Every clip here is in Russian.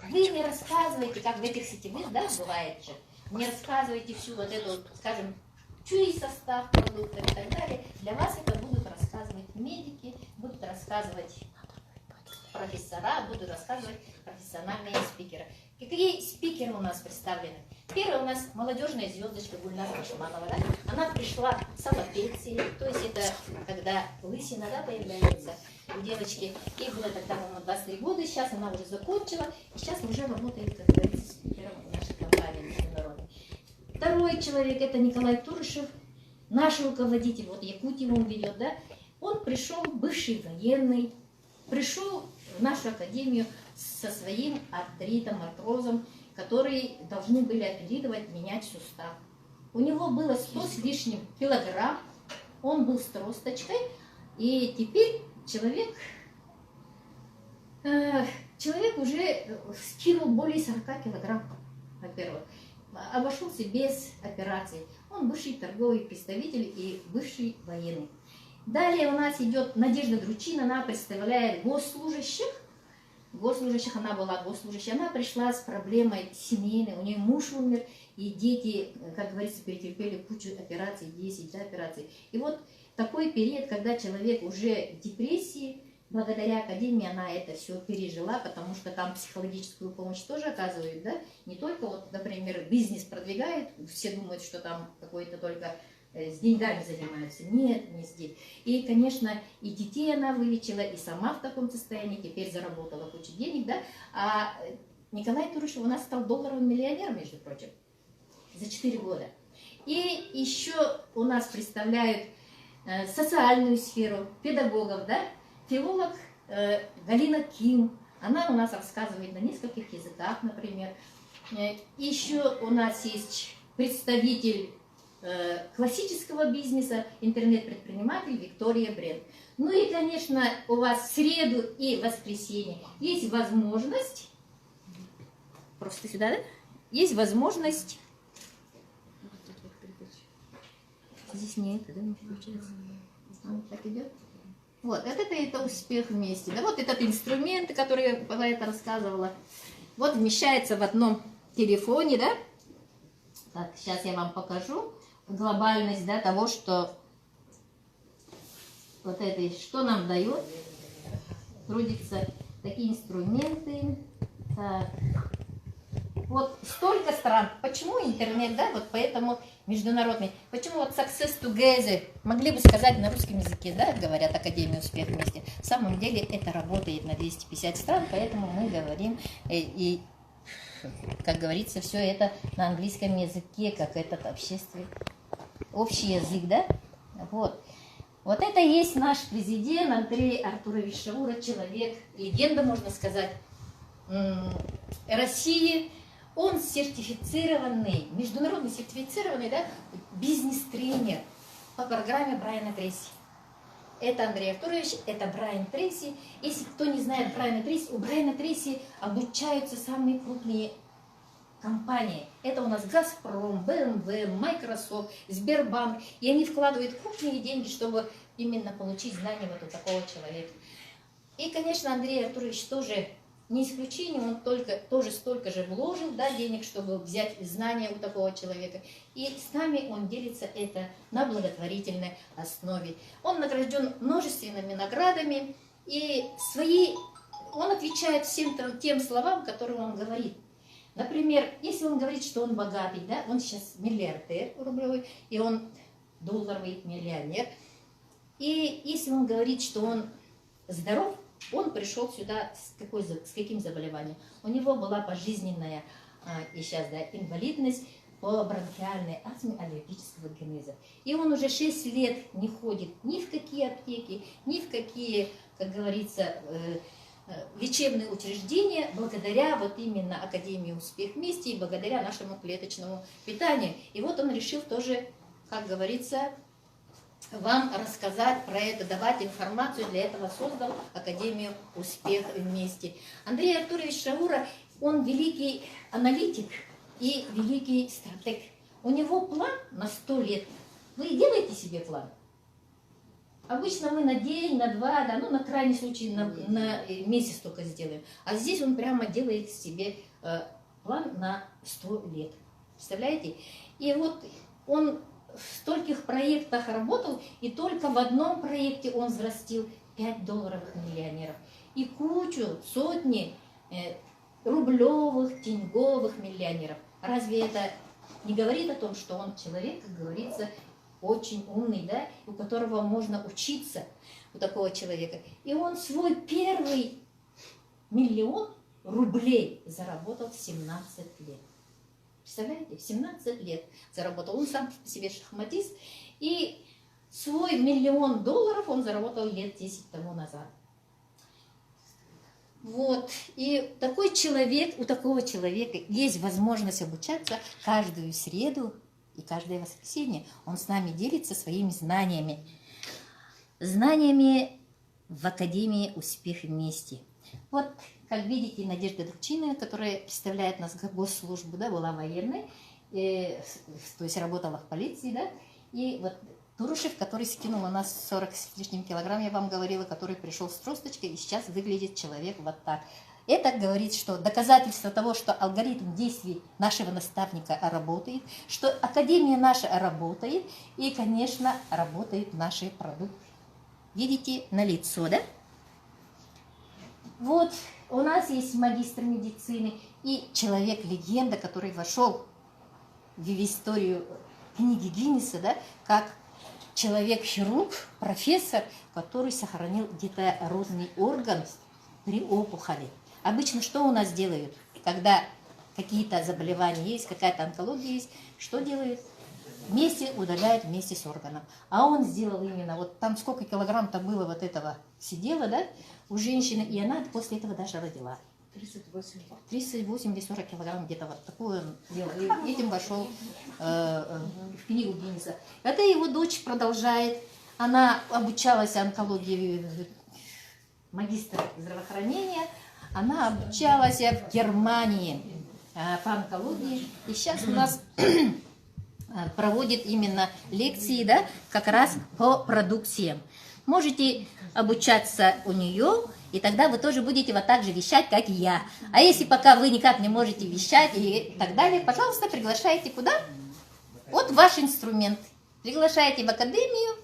Вы не рассказываете, как в этих сетевых, да, бывает же, не рассказываете всю вот эту, скажем, чей состав продуктов и так далее. Для вас это будут рассказывать медики, будут рассказывать профессора, будут рассказывать профессиональные спикеры. Какие спикеры у нас представлены? Первая у нас молодежная звездочка Гульнара Башманова. Да? Она пришла с аллопецией, то есть это когда лысина, да, появляется у девочки. Ей было тогда, по-моему, 23 года, сейчас она уже закончила, и сейчас уже работает, как говорится, спикером в нашей компании международной. Второй человек, это Николай Турышев, наш руководитель, вот Якутию он ведет, да? Он пришел, бывший военный, пришел в нашу академию со своим артритом, артрозом, которые должны были оперировать, менять сустав. У него было 100 с лишним килограмм, он был с тросточкой, и теперь человек уже скинул более 40 килограмм, во-первых, обошелся без операции. Он бывший торговый представитель и бывший военный. Далее у нас идет Надежда Дручин, она представляет госслужащих. Она была госслужащей, она пришла с проблемой семейной, у нее муж умер, и дети, как говорится, перетерпели кучу операций, 10 операций. И вот такой период, когда человек уже в депрессии, благодаря академии она это все пережила, потому что там психологическую помощь тоже оказывают, да, не только вот, например, бизнес продвигает, все думают, что там какой-то только с деньгами занимаются. Нет, не здесь. И, конечно, и детей она вылечила, и сама в таком состоянии, теперь заработала кучу денег, да. А Николай Турышев у нас стал долларовым миллионером, между прочим, за 4 года. И еще у нас представляют социальную сферу, педагогов, да, филолог Галина Ким. Она у нас рассказывает на нескольких языках, например. Еще у нас есть представитель классического бизнеса, интернет-предприниматель Виктория Бренд. Ну и, конечно, у вас в среду и воскресенье есть возможность, просто сюда, да? Есть возможность, здесь нет, да, не получается. Так идет. Вот, это успех вместе. Да, вот этот инструмент, который я про это рассказывала, вот вмещается в одном телефоне, да? Так, сейчас я вам покажу глобальность, да, того, что вот это, что нам дает, трудится, такие инструменты. Так. Вот столько стран. Почему интернет, да, вот поэтому международный. Почему вот success together, могли бы сказать на русском языке, да, говорят Академия Успех вместе. В самом деле это работает на 250 стран, поэтому мы говорим и как говорится, все это на английском языке, как этот общий язык, да? Вот. Вот это и есть наш президент Андрей Артурович Шаура, человек, легенда, можно сказать, России. Он сертифицированный, международно сертифицированный, да, бизнес-тренер по программе Брайана Трейси. Это Андрей Артурович, это Брайан Трейси. Если кто не знает Брайана Трейси, у Брайана Трейси обучаются самые крупные компании. Это у нас Газпром, БМВ, Microsoft, Сбербанк. И они вкладывают крупные деньги, чтобы именно получить знания вот у такого человека. И, конечно, Андрей Артурович тоже не исключение, он тоже столько же вложил, да, денег, чтобы взять знания у такого человека. И с нами он делится это на благотворительной основе. Он награжден множественными наградами, и он отвечает всем тем словам, которые он говорит. Например, если он говорит, что он богатый, да, он сейчас миллиардер рублевый, и он долларовый миллионер. И если он говорит, что он здоров, он пришел сюда с каким заболеванием? У него была пожизненная и сейчас, да, инвалидность по бронхиальной астме аллергического генеза. И он уже 6 лет не ходит ни в какие аптеки, ни в какие, как говорится, лечебные учреждения, благодаря вот именно Академии Успех вместе и благодаря нашему клеточному питанию. И вот он решил тоже, как говорится, вам рассказать про это, давать информацию. Для этого создал Академию Успех вместе. Андрей Артурович Шаура, он великий аналитик и великий стратег. У него план на 100 лет. Вы делаете себе план? Обычно мы на день, на два, да, ну на крайний случай на месяц только сделаем. А здесь он прямо делает себе план на 100 лет. Представляете? И вот он в стольких проектах работал, и только в одном проекте он взрастил 5 долларовых миллионеров. И кучу, сотни рублевых, деньговых миллионеров. Разве это не говорит о том, что он человек, как говорится, очень умный, да, у которого можно учиться, у такого человека. И он свой первый 1 000 000 рублей заработал в 17 лет. Представляете, в 17 лет заработал. Он сам по себе шахматист, и свой 1 000 000 долларов он заработал лет 10 тому назад. Вот, и такой человек, у такого человека есть возможность обучаться каждую среду и каждое воскресенье. Он с нами делится своими знаниями. Знаниями в Академии «Успех вместе». Вот, как видите, Надежда Дубчина, которая представляет нас как госслужбу, да, была военной, то есть работала в полиции, да, и вот Турушев, который скинул у нас 40 с лишним килограмм, я вам говорила, который пришел с тросточкой, и сейчас выглядит человек вот так. Это говорит, что доказательство того, что алгоритм действий нашего наставника работает, что Академия наша работает, и, конечно, работают наши продукты. Видите, на лицо, да? Вот у нас есть магистр медицины и человек-легенда, который вошел в историю книги Гиннесса, да, как человек-хирург, профессор, который сохранил детородный орган при опухоли. Обычно что у нас делают, когда какие-то заболевания есть, какая-то онкология есть, что делают? Вместе удаляют вместе с органом. А он сделал именно, вот там сколько килограмм-то было вот этого сидело, да, у женщины, и она после этого даже родила. 38 или 40 килограмм где-то вот такое он делал. И этим вошел в книгу Гиннесса. Это его дочь продолжает. Она обучалась онкологии, магистр здравоохранения. Она обучалась в Германии по онкологии. И сейчас у нас проводит именно лекции, да, как раз по продукциям. Можете обучаться у нее, и тогда вы тоже будете вот так же вещать, как и я. А если пока вы никак не можете вещать и так далее, пожалуйста, приглашайте куда? Вот ваш инструмент. Приглашайте в Академию,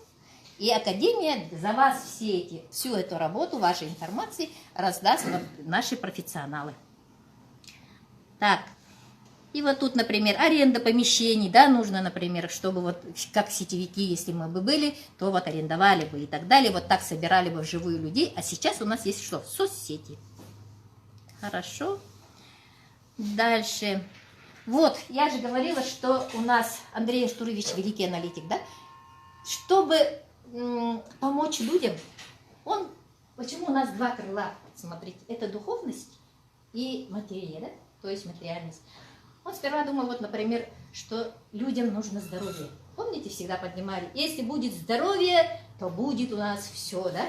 и Академия за вас всю эту работу, вашей информации раздаст наши профессионалы. Так. И вот тут, например, аренда помещений, да, нужно, например, чтобы вот как сетевики, если мы бы были, то вот арендовали бы и так далее, вот так собирали бы вживую людей, а сейчас у нас есть что? Соцсети. Хорошо. Дальше. Вот, я же говорила, что у нас Андрей Аштурович великий аналитик, да, чтобы помочь людям, почему у нас два крыла, смотрите, это духовность и материя, да, то есть материальность. Он сперва думал, вот, например, что людям нужно здоровье. Помните, всегда поднимали, если будет здоровье, то будет у нас все, да?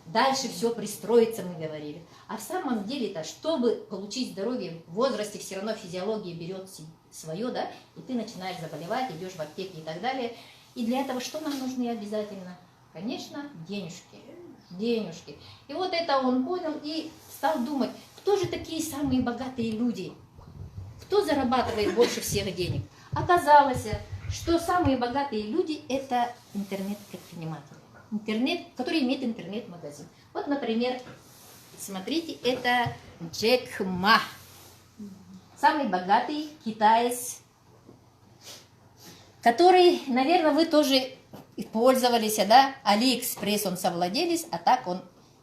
Дальше все пристроится, мы говорили. А в самом деле-то, чтобы получить здоровье, в возрасте все равно физиология берет свое, да? И ты начинаешь заболевать, идешь в аптеке и так далее. И для этого что нам нужны обязательно? Конечно, денежки. Денежки. И вот это он понял и стал думать, кто же такие самые богатые люди? Кто зарабатывает больше всех денег? Оказалось, что самые богатые люди – это интернет-предприниматели. Который имеет интернет-магазин. Вот, например, смотрите, это Джек Ма. Самый богатый китаец, который, наверное, вы тоже пользовались, да? Алиэкспресс он совладелец, а так он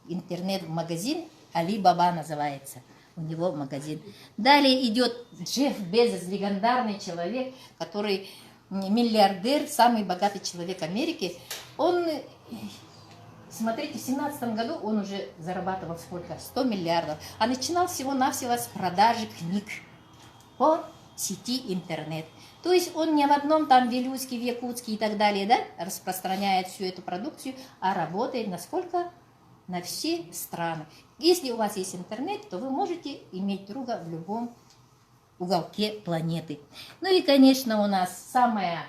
интернет-магазин Алибаба называется. У него магазин. Далее идет Джефф Безос, легендарный человек, который миллиардер, самый богатый человек Америки. Он, смотрите, в 2017 году он уже зарабатывал сколько? 100 миллиардов. А начинал всего-навсего с продажи книг по сети интернет. То есть он не в одном там Вилюйске, в Якутске и так далее, да, распространяет всю эту продукцию, а работает насколько? На все страны. Если у вас есть интернет, то вы можете иметь друга в любом уголке планеты. Ну и, конечно, у нас самая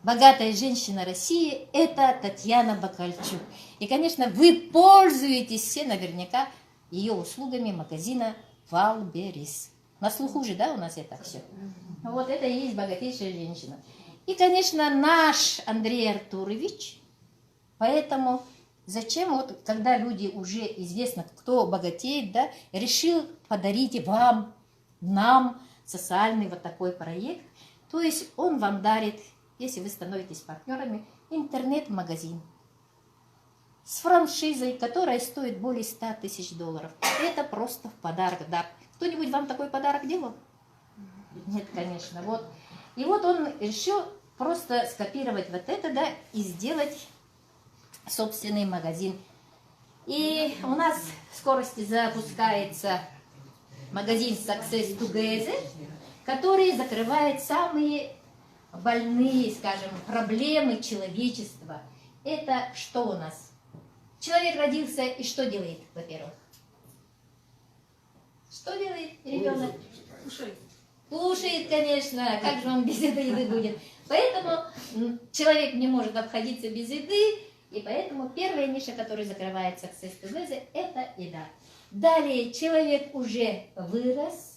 богатая женщина России – это Татьяна Бакальчук. И, конечно, вы пользуетесь все наверняка ее услугами магазина Валберис. На слуху же, да, у нас это все? Вот это и есть богатейшая женщина. И, конечно, наш Андрей Артурович. Поэтому зачем, вот, когда люди уже известно, кто богатеет, да, решил подарить вам, нам социальный вот такой проект. То есть он вам дарит, если вы становитесь партнерами, интернет-магазин с франшизой, которая стоит более 100 тысяч долларов. Это просто в подарок. Да. Кто-нибудь вам такой подарок делал? Нет, конечно. Вот. И вот он решил просто скопировать вот это, да, и сделать собственный магазин. И у нас в скорости запускается магазин Success Together, который закрывает самые больные, скажем, проблемы человечества. Это что у нас? Человек родился и что делает, во-первых? Что делает ребенок? Кушает. Кушает, конечно. Как же он без этой еды будет? Поэтому человек не может обходиться без еды, и поэтому первая ниша, которая закрывает Success Together, это еда. Далее человек уже вырос,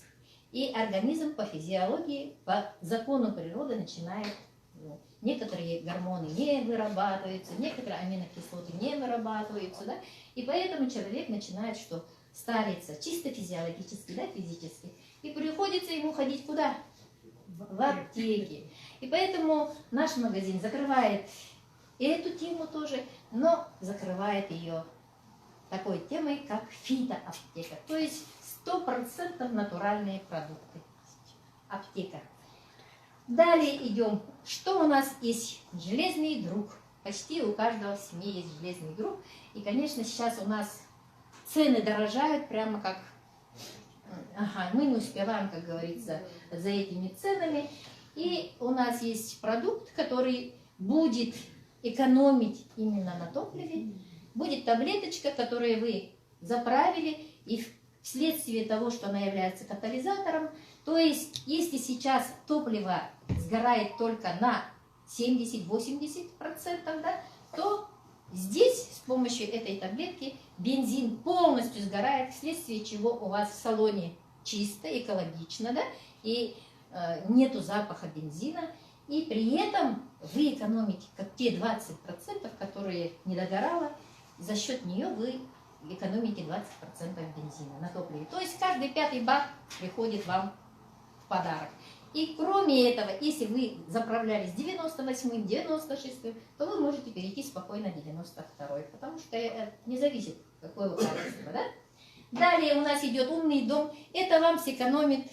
и организм по физиологии, по закону природы начинает, некоторые гормоны не вырабатываются, некоторые аминокислоты не вырабатываются, да? И поэтому человек начинает что? Стариться чисто физиологически, да, физически. И приходится ему ходить куда? В аптеки. И поэтому наш магазин закрывает эту тему тоже, но закрывает ее такой темой, как фитоаптека. То есть 100% натуральные продукты. Аптека. Далее идем. Что у нас есть? Железный друг. Почти у каждого в семье есть железный друг. И, конечно, сейчас у нас цены дорожают прямо как... Ага, мы не успеваем, как говорится, за этими ценами. И у нас есть продукт, который будет экономить именно на топливе. Будет таблеточка, которую вы заправили, и вследствие того, что она является катализатором, то есть, если сейчас топливо сгорает только на 70-80%, да, то здесь с помощью этой таблетки бензин полностью сгорает, вследствие чего у вас в салоне чисто, экологично, да, и нету запаха бензина, и при этом вы экономите как те 20%, которые не догорало, за счет нее вы экономите 20% бензина на топливе. То есть каждый 5-й бак приходит вам в подарок. И кроме этого, если вы заправлялись 98-м, 96-м, то вы можете перейти спокойно на 92-й, потому что это не зависит, какое качество, да? Далее у нас идет умный дом. Это вам сэкономит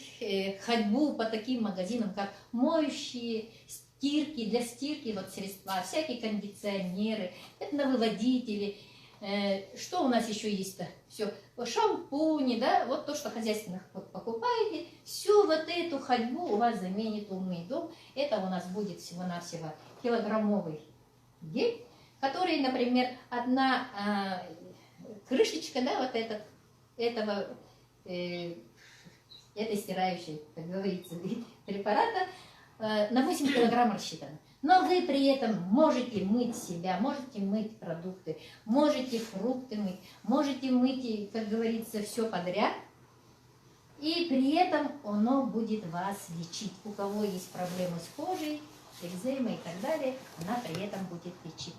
ходьбу по таким магазинам, как моющие, стирки, для стирки вот средства, всякие кондиционеры, пятновыводители. Что у нас еще есть-то? Все, шампуни, да, вот то, что хозяйственных вот покупаете, всю вот эту ходьбу у вас заменит умный дом. Это у нас будет всего-навсего килограммовый гель, который, например, одна крышечка, да, вот этой стирающей, как говорится, препарата на 8 килограмм рассчитана. Но вы при этом можете мыть себя, можете мыть продукты, можете фрукты мыть, можете мыть, как говорится, все подряд. И при этом оно будет вас лечить. У кого есть проблемы с кожей, экземой и так далее, она при этом будет лечить.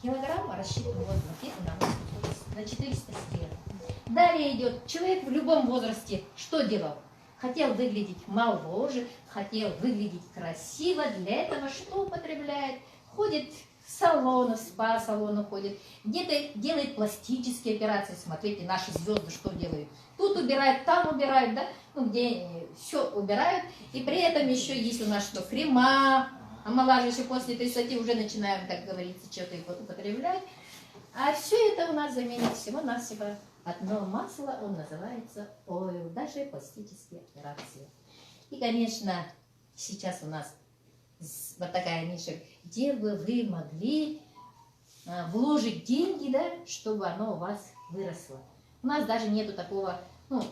Килограмм рассчитан вот на 400 стен. Далее идет человек в любом возрасте, что делал? Хотел выглядеть моложе, хотел выглядеть красиво, для этого что употребляет? Ходит в салоны, в спа-салоны ходит, где-то делает пластические операции. Смотрите, наши звезды что делают? Тут убирают, там убирают, да? Ну, где все убирают. И при этом еще есть у нас что? Крема, омолаживающие после 30 уже начинаем, как говорится, что-то употреблять. А все это у нас заменит всего-навсего одно масло, он называется ойл, даже пластические операции. И, конечно, сейчас у нас вот такая ниша, где бы вы могли вложить деньги, да, чтобы оно у вас выросло. У нас даже нету такого, ну,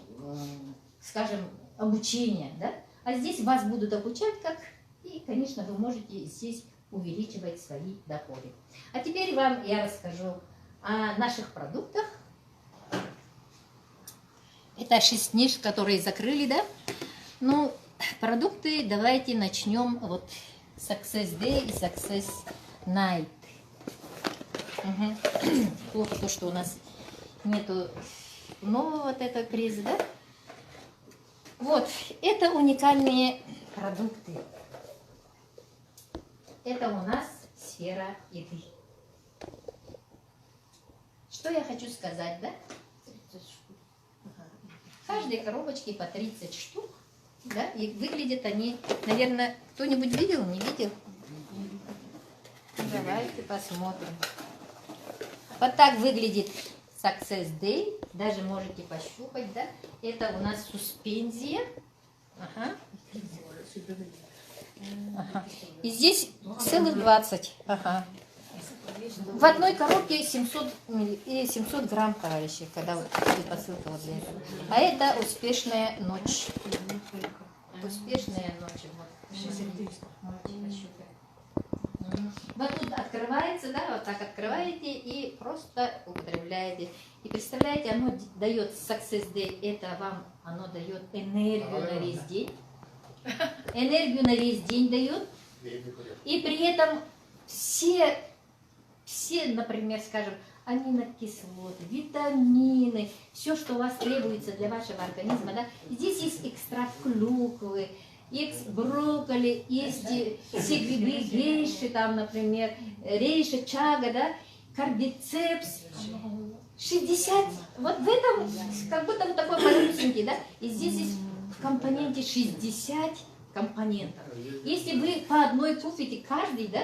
скажем, обучения, да, а здесь вас будут обучать как, и, конечно, вы можете здесь увеличивать свои доходы. А теперь вам я расскажу о наших продуктах. Это 6 ниш, которые закрыли, да? Ну, продукты давайте начнем вот Success Day и Success Night. Плохо то, что у нас нету нового вот этого приза, да? Вот, это уникальные продукты. Это у нас сфера еды. Что я хочу сказать, да? В каждой коробочке по 30 штук, да? И выглядят они, наверное, кто-нибудь видел, не видел? Давайте посмотрим. Вот так выглядит Success Day. Даже можете пощупать, да? Это у нас суспензия. Ага. Ага. И здесь целых 20. Ага. В одной коробке 700 грамм, товарищи, когда вот посылка вот для этого. А это успешная ночь. Успешная ночь. Вот тут открывается, да, вот так открываете и просто употребляете. И представляете, оно дает Success Day, это вам, оно дает энергию на весь день. Энергию на весь день дает. И при этом все, например, скажем, аминокислоты, витамины, все, что у вас требуется для вашего организма, да. Здесь есть экстракт клюквы, есть брокколи, есть все грибы, рейши, там, например, рейша, чага, да, кардицепс, 60, вот в этом, как будто вот такой малюсенький, да, и здесь есть в компоненте 60 компонентов. Если вы по одной купите каждый, да,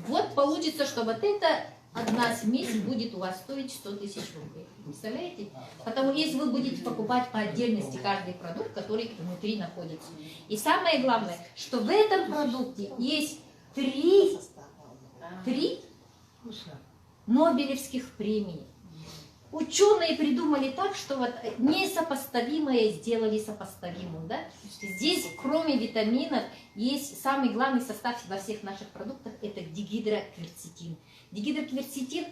вот получится, что вот эта одна смесь будет у вас стоить 100 тысяч рублей. Представляете? Потому если вы будете покупать по отдельности каждый продукт, который внутри находится. И самое главное, что в этом продукте есть три Нобелевских премий. Ученые придумали так, что вот несопоставимое сделали сопоставимым. Да? Здесь, кроме витаминов, есть самый главный состав во всех наших продуктах, это дигидрокверцетин. Дигидрокверцетин,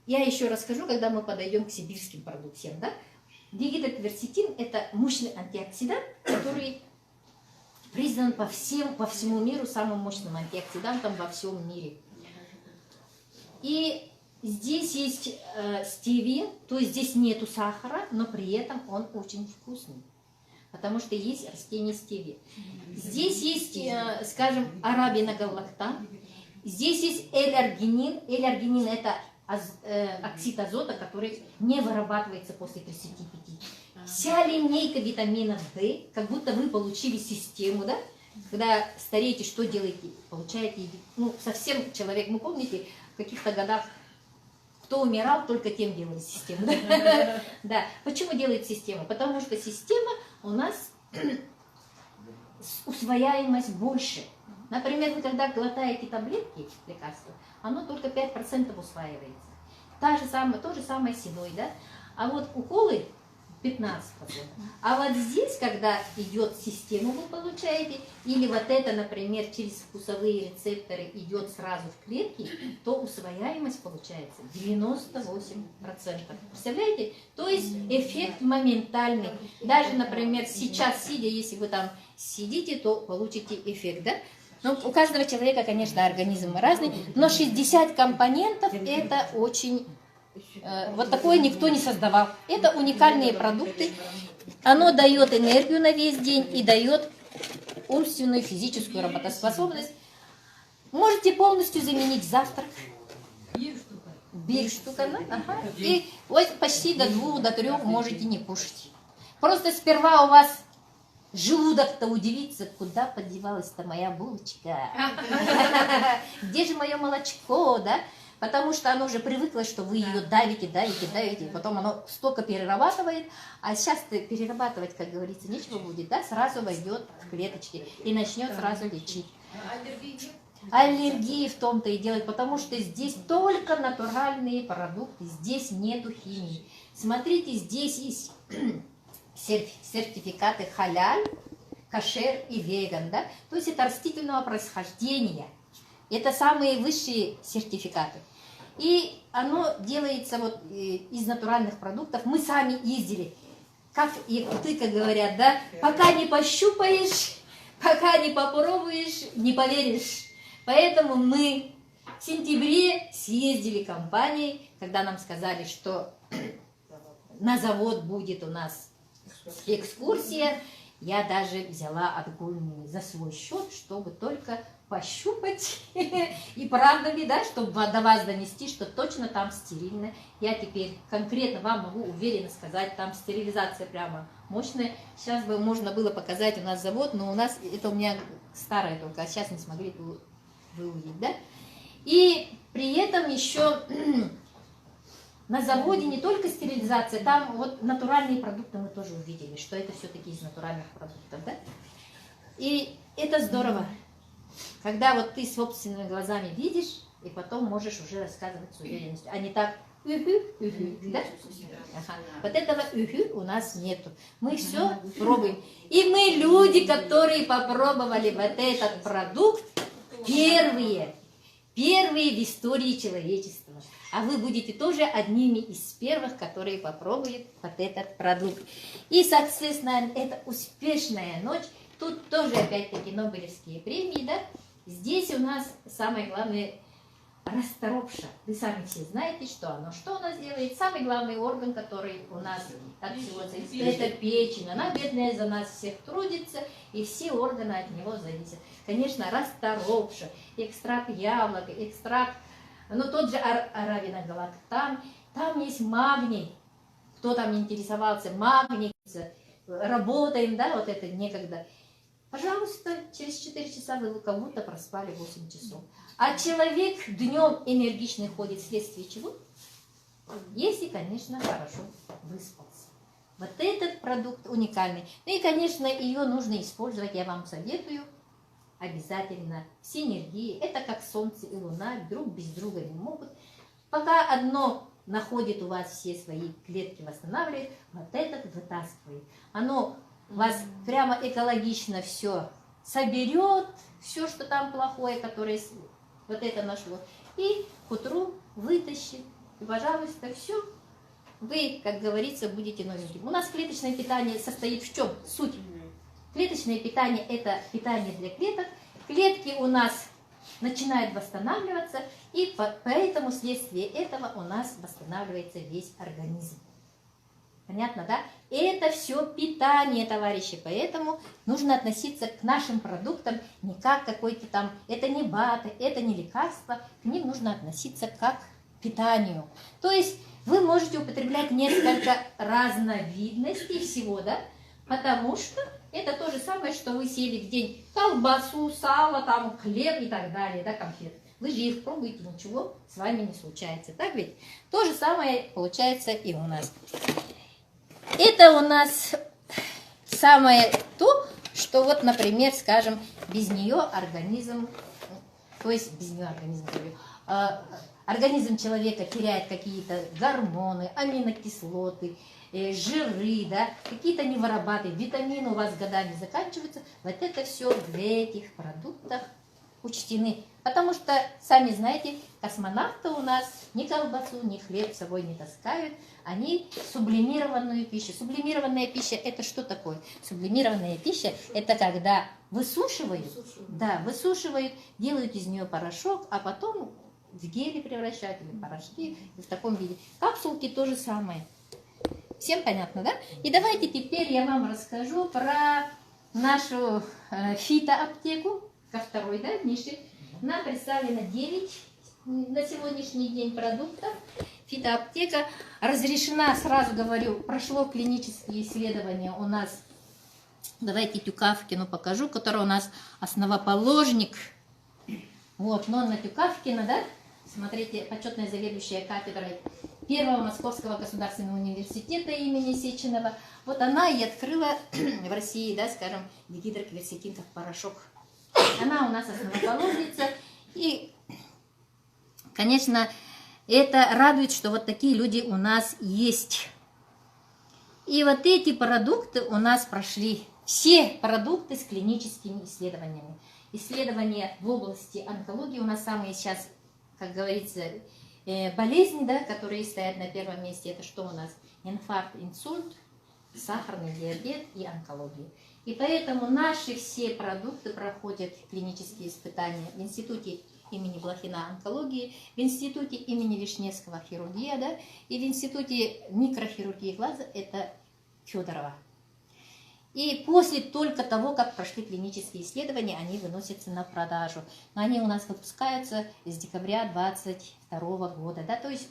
я еще расскажу, когда мы подойдем к сибирским продукциям. Да? Дигидрокверцетин – это мощный антиоксидант, который признан по всему миру самым мощным антиоксидантом во всем мире. И здесь есть стевия, то есть здесь нету сахара, но при этом он очень вкусный, потому что есть растение стевия. Здесь есть, скажем, арабиногаллактан, здесь есть L-аргинин. L-аргинин – это оксид азота, который не вырабатывается после 35. Вся линейка витамина D, как будто вы получили систему, да? Когда стареете, что делаете? Получаете, ну, совсем человек, ну, помните, в каких-то годах кто умирал, только тем делали систему. Да. Почему делает систему? Потому что система у нас усвояемость больше. Например, вы когда глотаете таблетки, лекарства, оно только 5% усваивается. То же самое с едой, да? А вот уколы 15%. А вот здесь, когда идет система, вы получаете, или вот это, например, через вкусовые рецепторы идет сразу в клетки, то усвояемость получается 98%. Представляете? То есть эффект моментальный. Даже, например, сейчас сидя, если вы там сидите, то получите эффект, да? Ну, у каждого человека, конечно, организм разный, но 60 компонентов это очень... Вот такое никто не создавал. Это уникальные продукты. Оно дает энергию на весь день и дает умственную, физическую работоспособность. Можете полностью заменить завтрак. Бирштука, да? Ага. И вот почти до 2-3 можете не кушать. Просто сперва у вас желудок-то удивится, куда подевалась-то моя булочка. Где же мое молочко, да? Потому что оно уже привыкло, что вы ее давите, потом оно столько перерабатывает, а сейчас-то перерабатывать, как говорится, нечего будет, да, сразу войдет в клеточки и начнет сразу лечить. Аллергии в том-то и дело, потому что здесь только натуральные продукты, здесь нету химии. Смотрите, здесь есть сертификаты халяль, кошер и веган, да, то есть это растительного происхождения. Это самые высшие сертификаты. И оно делается вот из натуральных продуктов. Мы сами ездили, как якутыка говорят, да, пока не пощупаешь, пока не попробуешь, не поверишь. Поэтому мы в сентябре съездили компанией, когда нам сказали, что на завод будет у нас экскурсия. Я даже взяла отгульный за свой счет, чтобы только пощупать и правда ли, да, чтобы до вас донести, что точно там стерильно. Я теперь конкретно вам могу уверенно сказать, там стерилизация прямо мощная. Сейчас бы можно было показать у нас завод, но у нас это у меня старое только, а сейчас не смогли вы увидеть, да. И при этом еще на заводе не только стерилизация, там вот натуральные продукты мы тоже увидели, что это все-таки из натуральных продуктов, да? И это здорово, когда вот ты собственными глазами видишь, и потом можешь уже рассказывать с уверенностью, а не так, да? Ага. Вот этого у нас нету. Мы все пробуем. И мы люди, которые попробовали вот этот продукт, первые в истории человечества. А вы будете тоже одними из первых, которые попробуют вот этот продукт. И, соответственно, это успешная ночь. Тут тоже, опять-таки, Нобелевские премии, да? Здесь у нас самое главное расторопша. Вы сами все знаете, что оно. Что у нас делает? Самый главный орган, который у нас от всего зависит, это печень. Она, бедная, за нас всех трудится, и все органы от него зависят. Конечно, расторопша, экстракт яблок, экстракт, ну тот же аравиногалактан, там есть магний. Кто там интересовался, магний, работаем, да, вот это некогда. Пожалуйста, через 4 часа вы как будто проспали 8 часов. А человек днем энергичный ходит вследствие чего? Если, конечно, хорошо выспался. Вот этот продукт уникальный. Ну и, конечно, ее нужно использовать, я вам советую, обязательно. Синергии, это как солнце и луна, друг без друга не могут. Пока одно находит у вас все свои клетки, восстанавливает, вот этот вытаскивает. Оно вас прямо экологично все соберет, все, что там плохое, которое вот это нашло, и к утру вытащит. И, пожалуйста, все. Вы, как говорится, будете новеньким. У нас клеточное питание состоит в чем? Суть. Клеточное питание – это питание для клеток. Клетки у нас начинают восстанавливаться, и поэтому вследствие этого у нас восстанавливается весь организм. Понятно, да? Это все питание, товарищи, поэтому нужно относиться к нашим продуктам не как какой-то там, это не БАДы, это не лекарство, к ним нужно относиться как к питанию. То есть вы можете употреблять несколько разновидностей всего, да? Потому что это то же самое, что вы съели в день колбасу, сало, там, хлеб и так далее, да, конфеты. Вы же их пробуете, ничего с вами не случается, так ведь? То же самое получается и у нас. Это у нас самое то, что вот, например, скажем, без нее организм, то есть без нее организм человека теряет какие-то гормоны, аминокислоты, жиры, да, какие-то не вырабатывают, витамины у вас годами заканчиваются. Вот это все в этих продуктах учтены. Потому что, сами знаете, космонавты у нас ни колбасу, ни хлеб с собой не таскают. Они сублимированную пищу. Сублимированная пища – это что такое? Сублимированная пища – это когда высушивают, да, высушивают, делают из нее порошок, а потом в гели превращают, или порошки, в таком виде. Капсулки то же самое. Всем понятно, да? И давайте теперь я вам расскажу про нашу фитоаптеку, ко второй, да, нише. Нам представлено 9 на сегодняшний день продуктов. Фитоаптека разрешена, сразу говорю, прошло клинические исследования у нас. Давайте Тюкавкину покажу, который у нас основоположник. Вот, Нонна Тюкавкина, да? Смотрите, почетная заведующая кафедрой Первого Московского государственного университета имени Сеченова. Вот она и открыла в России, да, скажем, дигидрокверцетин как порошок. Она у нас основоположница. И, конечно, это радует, что вот такие люди у нас есть. И вот эти продукты у нас прошли, все продукты с клиническими исследованиями. исследования в области онкологии. У нас самые сейчас, как говорится, болезни, да, которые стоят на первом месте. Это что у нас? Инфаркт, инсульт, сахарный диабет и онкология. И поэтому наши все продукты проходят клинические испытания в институте имени Блохина онкологии, в институте имени Вишневского хирургия, да, и в институте микрохирургии глаза это Федорова. И после только того, как прошли клинические исследования, они выносятся на продажу. Но они у нас выпускаются с декабря 2022 года, да, то есть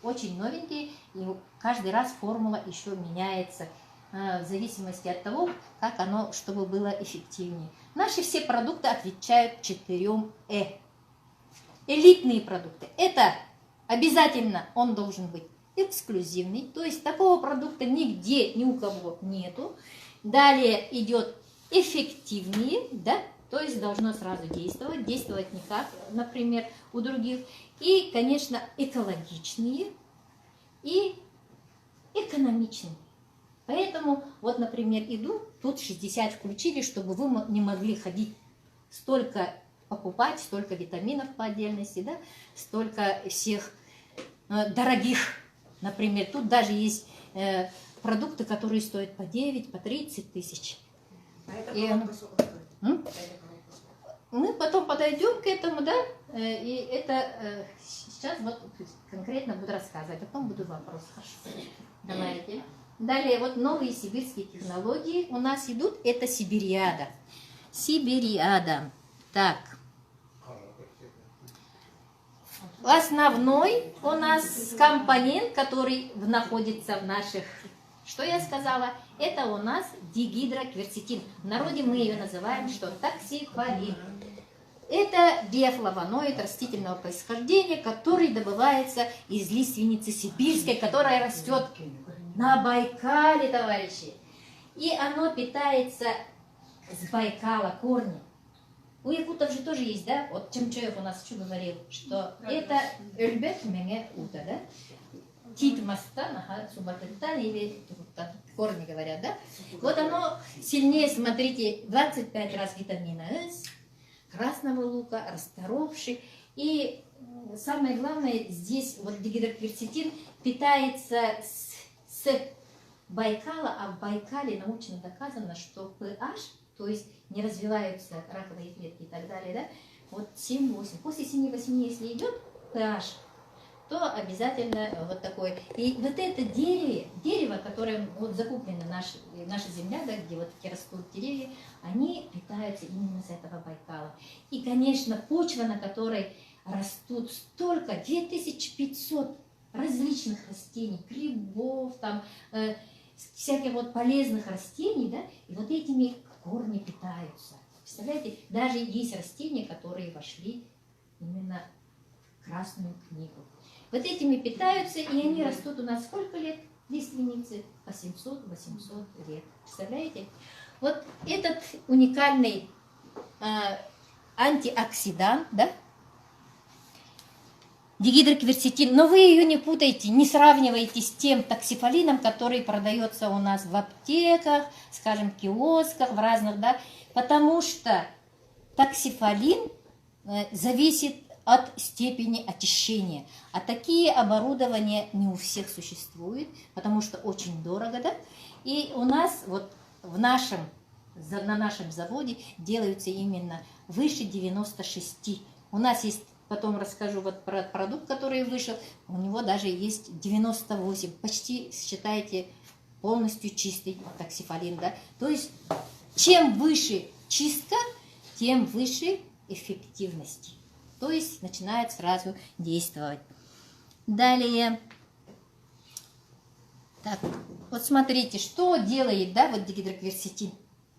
очень новенькие, и каждый раз формула еще меняется в зависимости от того, как оно, чтобы было эффективнее. Наши все продукты отвечают 4 «э». Элитные продукты. Это обязательно он должен быть эксклюзивный, то есть такого продукта нигде, ни у кого нету. Далее идет эффективнее, да, то есть должно сразу действовать не как, например, у других. И, конечно, экологичные и экономичные. Поэтому, вот, например, иду, тут 60 включили, чтобы вы не могли ходить столько покупать, столько витаминов по отдельности, да, столько всех дорогих, например, тут даже есть продукты, которые стоят по 9, по 30 тысяч. А это коробка сколько стоит? Мы потом подойдем к этому, да, и это сейчас вот конкретно буду рассказывать, потом буду вопрос. Хорошо. Давайте. Далее, вот новые сибирские технологии у нас идут, это сибириада. Сибириада. Так. Основной у нас компонент, который находится в наших, что я сказала, это у нас дигидрокверцетин. В народе мы ее называем, что токсифолин. Это биофлавоноид растительного происхождения, который добывается из лиственницы сибирской, которая растет на Байкале, товарищи. И оно питается с Байкала, корни. У якутов же тоже есть, да? Вот Чемчоев у нас что говорил, что это эльбет менге ута, да? Титмастан, субатентан или корни говорят, да? Вот оно сильнее, смотрите, 25 раз витамина С, красного лука, расторопший. И самое главное, здесь вот дигидрокверцетин питается с Байкала, а в Байкале научно доказано, что pH, то есть не развиваются раковые клетки и так далее, да, вот 7-8. После 7-8, если идет pH, то обязательно вот такое. И вот это дерево, которое вот закуплено наша земля, да, где вот такие растут деревья, они питаются именно с этого Байкала. И, конечно, почва, на которой растут столько, 2500 различных растений, грибов, там, всяких вот полезных растений, да, и вот этими корни питаются. Представляете, даже есть растения, которые вошли именно в Красную книгу. Вот этими питаются, и они растут у нас сколько лет? Лиственницы по 700-800 лет. Представляете? Вот этот уникальный антиоксидант, да, дигидрокверцетин, но вы ее не путайте, не сравнивайте с тем токсифолином, который продается у нас в аптеках, скажем, киосках, в разных, да, потому что токсифолин зависит от степени очищения, а такие оборудования не у всех существует, потому что очень дорого, да, и у нас вот на нашем заводе делаются именно выше 96, у нас есть. Потом расскажу вот про продукт, который вышел. У него даже есть 98. Почти, считайте, полностью чистый токсифолин. Да? То есть, чем выше чистка, тем выше эффективность. То есть, начинает сразу действовать. Далее. Так, вот смотрите, что делает, да, вот дигидрокверцетин.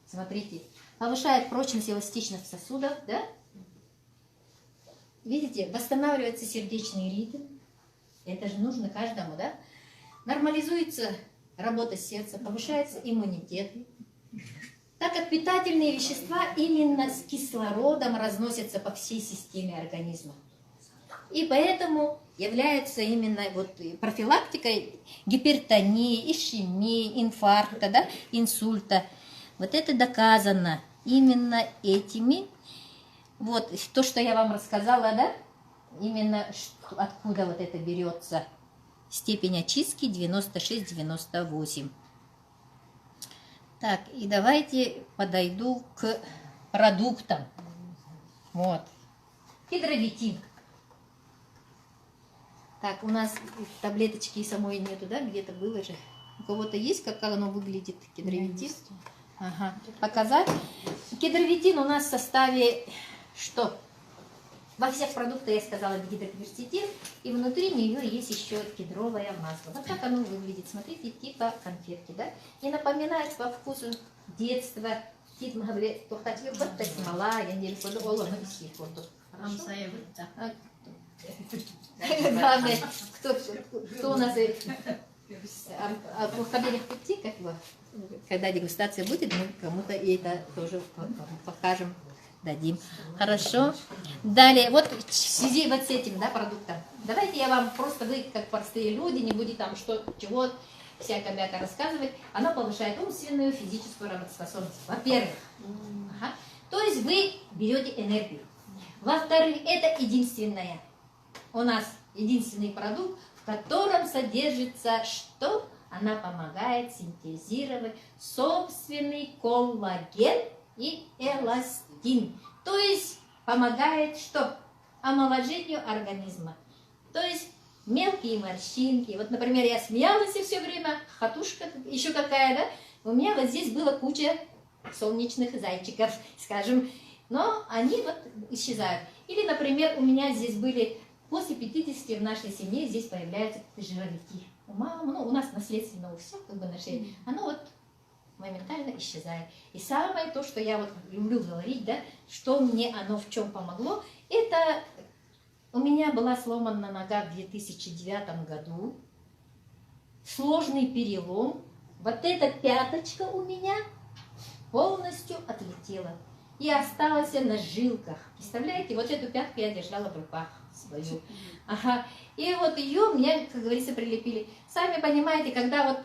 Смотрите, повышает прочность и эластичность сосудов, да? Видите, восстанавливается сердечный ритм, это же нужно каждому, да? Нормализуется работа сердца, повышается иммунитет, так как питательные вещества именно с кислородом разносятся по всей системе организма. И поэтому является именно вот профилактикой гипертонии, ишемии, инфаркта, да, инсульта. Вот это доказано именно этими вот то, что я вам рассказала, да, именно откуда вот это берется. Степень очистки 96-98. Так, и давайте подойду к продуктам. Вот. Гидровитин. Так, у нас таблеточки самой нету, да? Где-то было же. У кого-то есть, как оно выглядит, гидровитин? Ага. Показать? Гидровитин у нас в составе что? Во всех продуктах я сказала гидрокверцетин, и внутри нее есть еще кедровое масло. Вот так оно выглядит. Смотрите, типа конфетки, да? И напоминает по вкусу детства. Кит мы говорили, то хотел вот так смола, я не подумала, но висит вот тут. Главное, кто у нас в кабинах пути, как бы, когда дегустация будет, мы кому-то и это тоже покажем, дадим. Хорошо. Далее, вот в связи вот с этим, да, продуктом. Давайте я вам просто, вы как простые люди, не будете там что, чего, всякое-мякое рассказывать. Оно повышает умственную, физическую работоспособность. Во-первых. Ага. То есть вы берете энергию. Во-вторых, это единственное. У нас единственный продукт, в котором содержится что? Она помогает синтезировать собственный коллаген и эластин. То есть помогает что? Омоложению организма. То есть мелкие морщинки. Вот, например, я смеялась все время, хатушка еще какая, да? У меня вот здесь была куча солнечных зайчиков, скажем, но они вот исчезают. Или, например, у меня здесь были, после 50 в нашей семье здесь появляются жировики. У мамы, ну, у нас наследственно у всех, как бы на шее, оно вот моментально исчезает. И самое то, что я вот люблю говорить, да, что мне оно в чем помогло, это у меня была сломана нога в 2009 году, сложный перелом, вот эта пяточка у меня полностью отлетела и осталась на жилках. Представляете, вот эту пятку я держала в руках свою. Ага. И вот ее мне, как говорится, прилепили. Сами понимаете, когда вот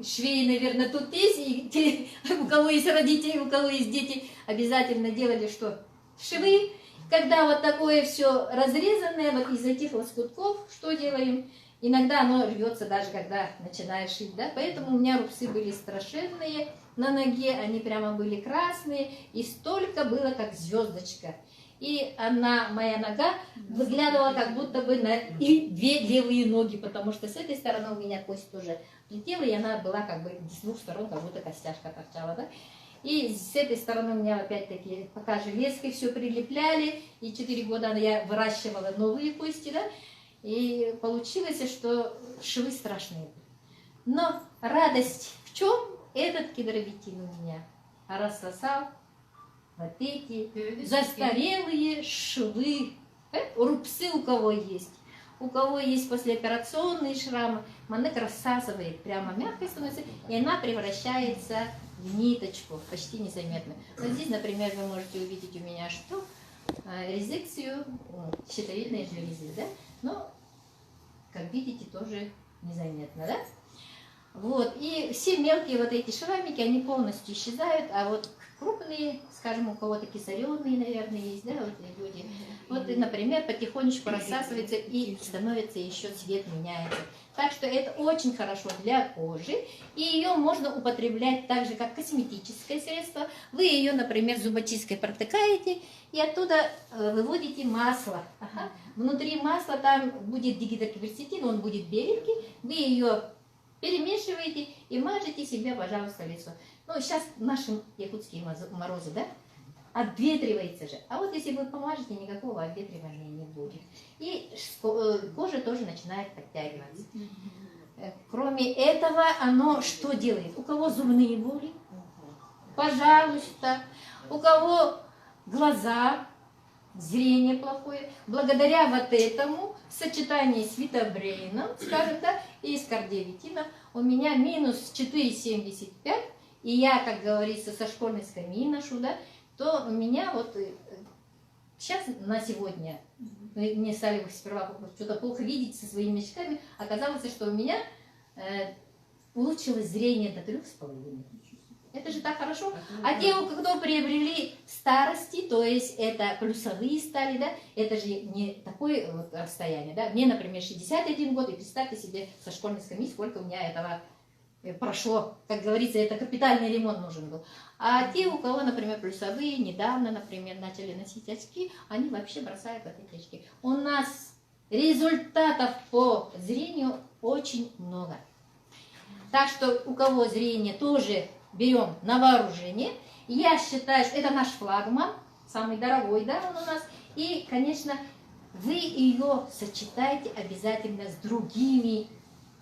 швеи, наверное, тут есть, и те, у кого есть родители, у кого есть дети, обязательно делали что? Швы. Когда вот такое все разрезанное, вот из этих лоскутков, что делаем? Иногда оно рвется даже, когда начинаешь шить, да? Поэтому у меня рубцы были страшенные на ноге, они прямо были красные, и столько было, как звездочка. И моя нога выглядывала как будто бы на и две левые ноги, потому что с этой стороны у меня кость тоже летела, и она была как бы с двух сторон, как будто костяшка торчала, да? И с этой стороны у меня опять-таки пока железкой все прилепляли, и 4 года я выращивала новые кости, да? И получилось, что швы страшные. Но радость в чем? Этот гидровитин у меня рассосал вот эти застарелые швы. Рубцы у кого есть. У кого есть послеоперационные шрамы, манек рассасывает, прямо мягко становится, и она превращается в ниточку, почти незаметно. Вот здесь, например, вы можете увидеть у меня что? Резекцию щитовидной железы, да? Но, как видите, тоже незаметно, да? Вот, и все мелкие вот эти шрамики, они полностью исчезают, а вот крупные, скажем, у кого-то кисареные, наверное, есть, да, вот люди, вот, и, например, потихонечку рассасывается и становится еще цвет меняется. Так что это очень хорошо для кожи, и ее можно употреблять так же, как косметическое средство. Вы ее, например, зубочисткой протыкаете и оттуда выводите масло. Ага. Внутри масла там будет дигидрокверцетин, он будет беленький, вы ее перемешиваете и мажете себе, пожалуйста, лицо. Ну, сейчас наши якутские морозы, да, обветривается же. А вот если вы помажете, никакого обветривания не будет. И кожа тоже начинает подтягиваться. Кроме этого, оно что делает? У кого зубные боли? Пожалуйста. У кого глаза, зрение плохое? Благодаря вот этому сочетании с витабрейном, скажем, да, и с кардиовитином у меня минус 4,75. И я, как говорится, со школьной скамьи ношу, да, то у меня вот сейчас на сегодня, мне стали сперва что-то плохо видеть со своими очками, оказалось, что у меня улучшилось зрение до 3,5. Это же так хорошо. А те, кто приобрели старости, то есть это плюсовые стали, да, это же не такое вот расстояние, да. Мне, например, 61 год, и представьте себе со школьной скамьи, сколько у меня этого прошло. Как говорится, это капитальный ремонт нужен был. А те, у кого, например, плюсовые, недавно, например, начали носить очки, они вообще бросают вот эти очки. У нас результатов по зрению очень много. Так что у кого зрение тоже берем на вооружение. Я считаю, что это наш флагман, самый дорогой, да, он у нас. И, конечно, вы ее сочетаете обязательно с другими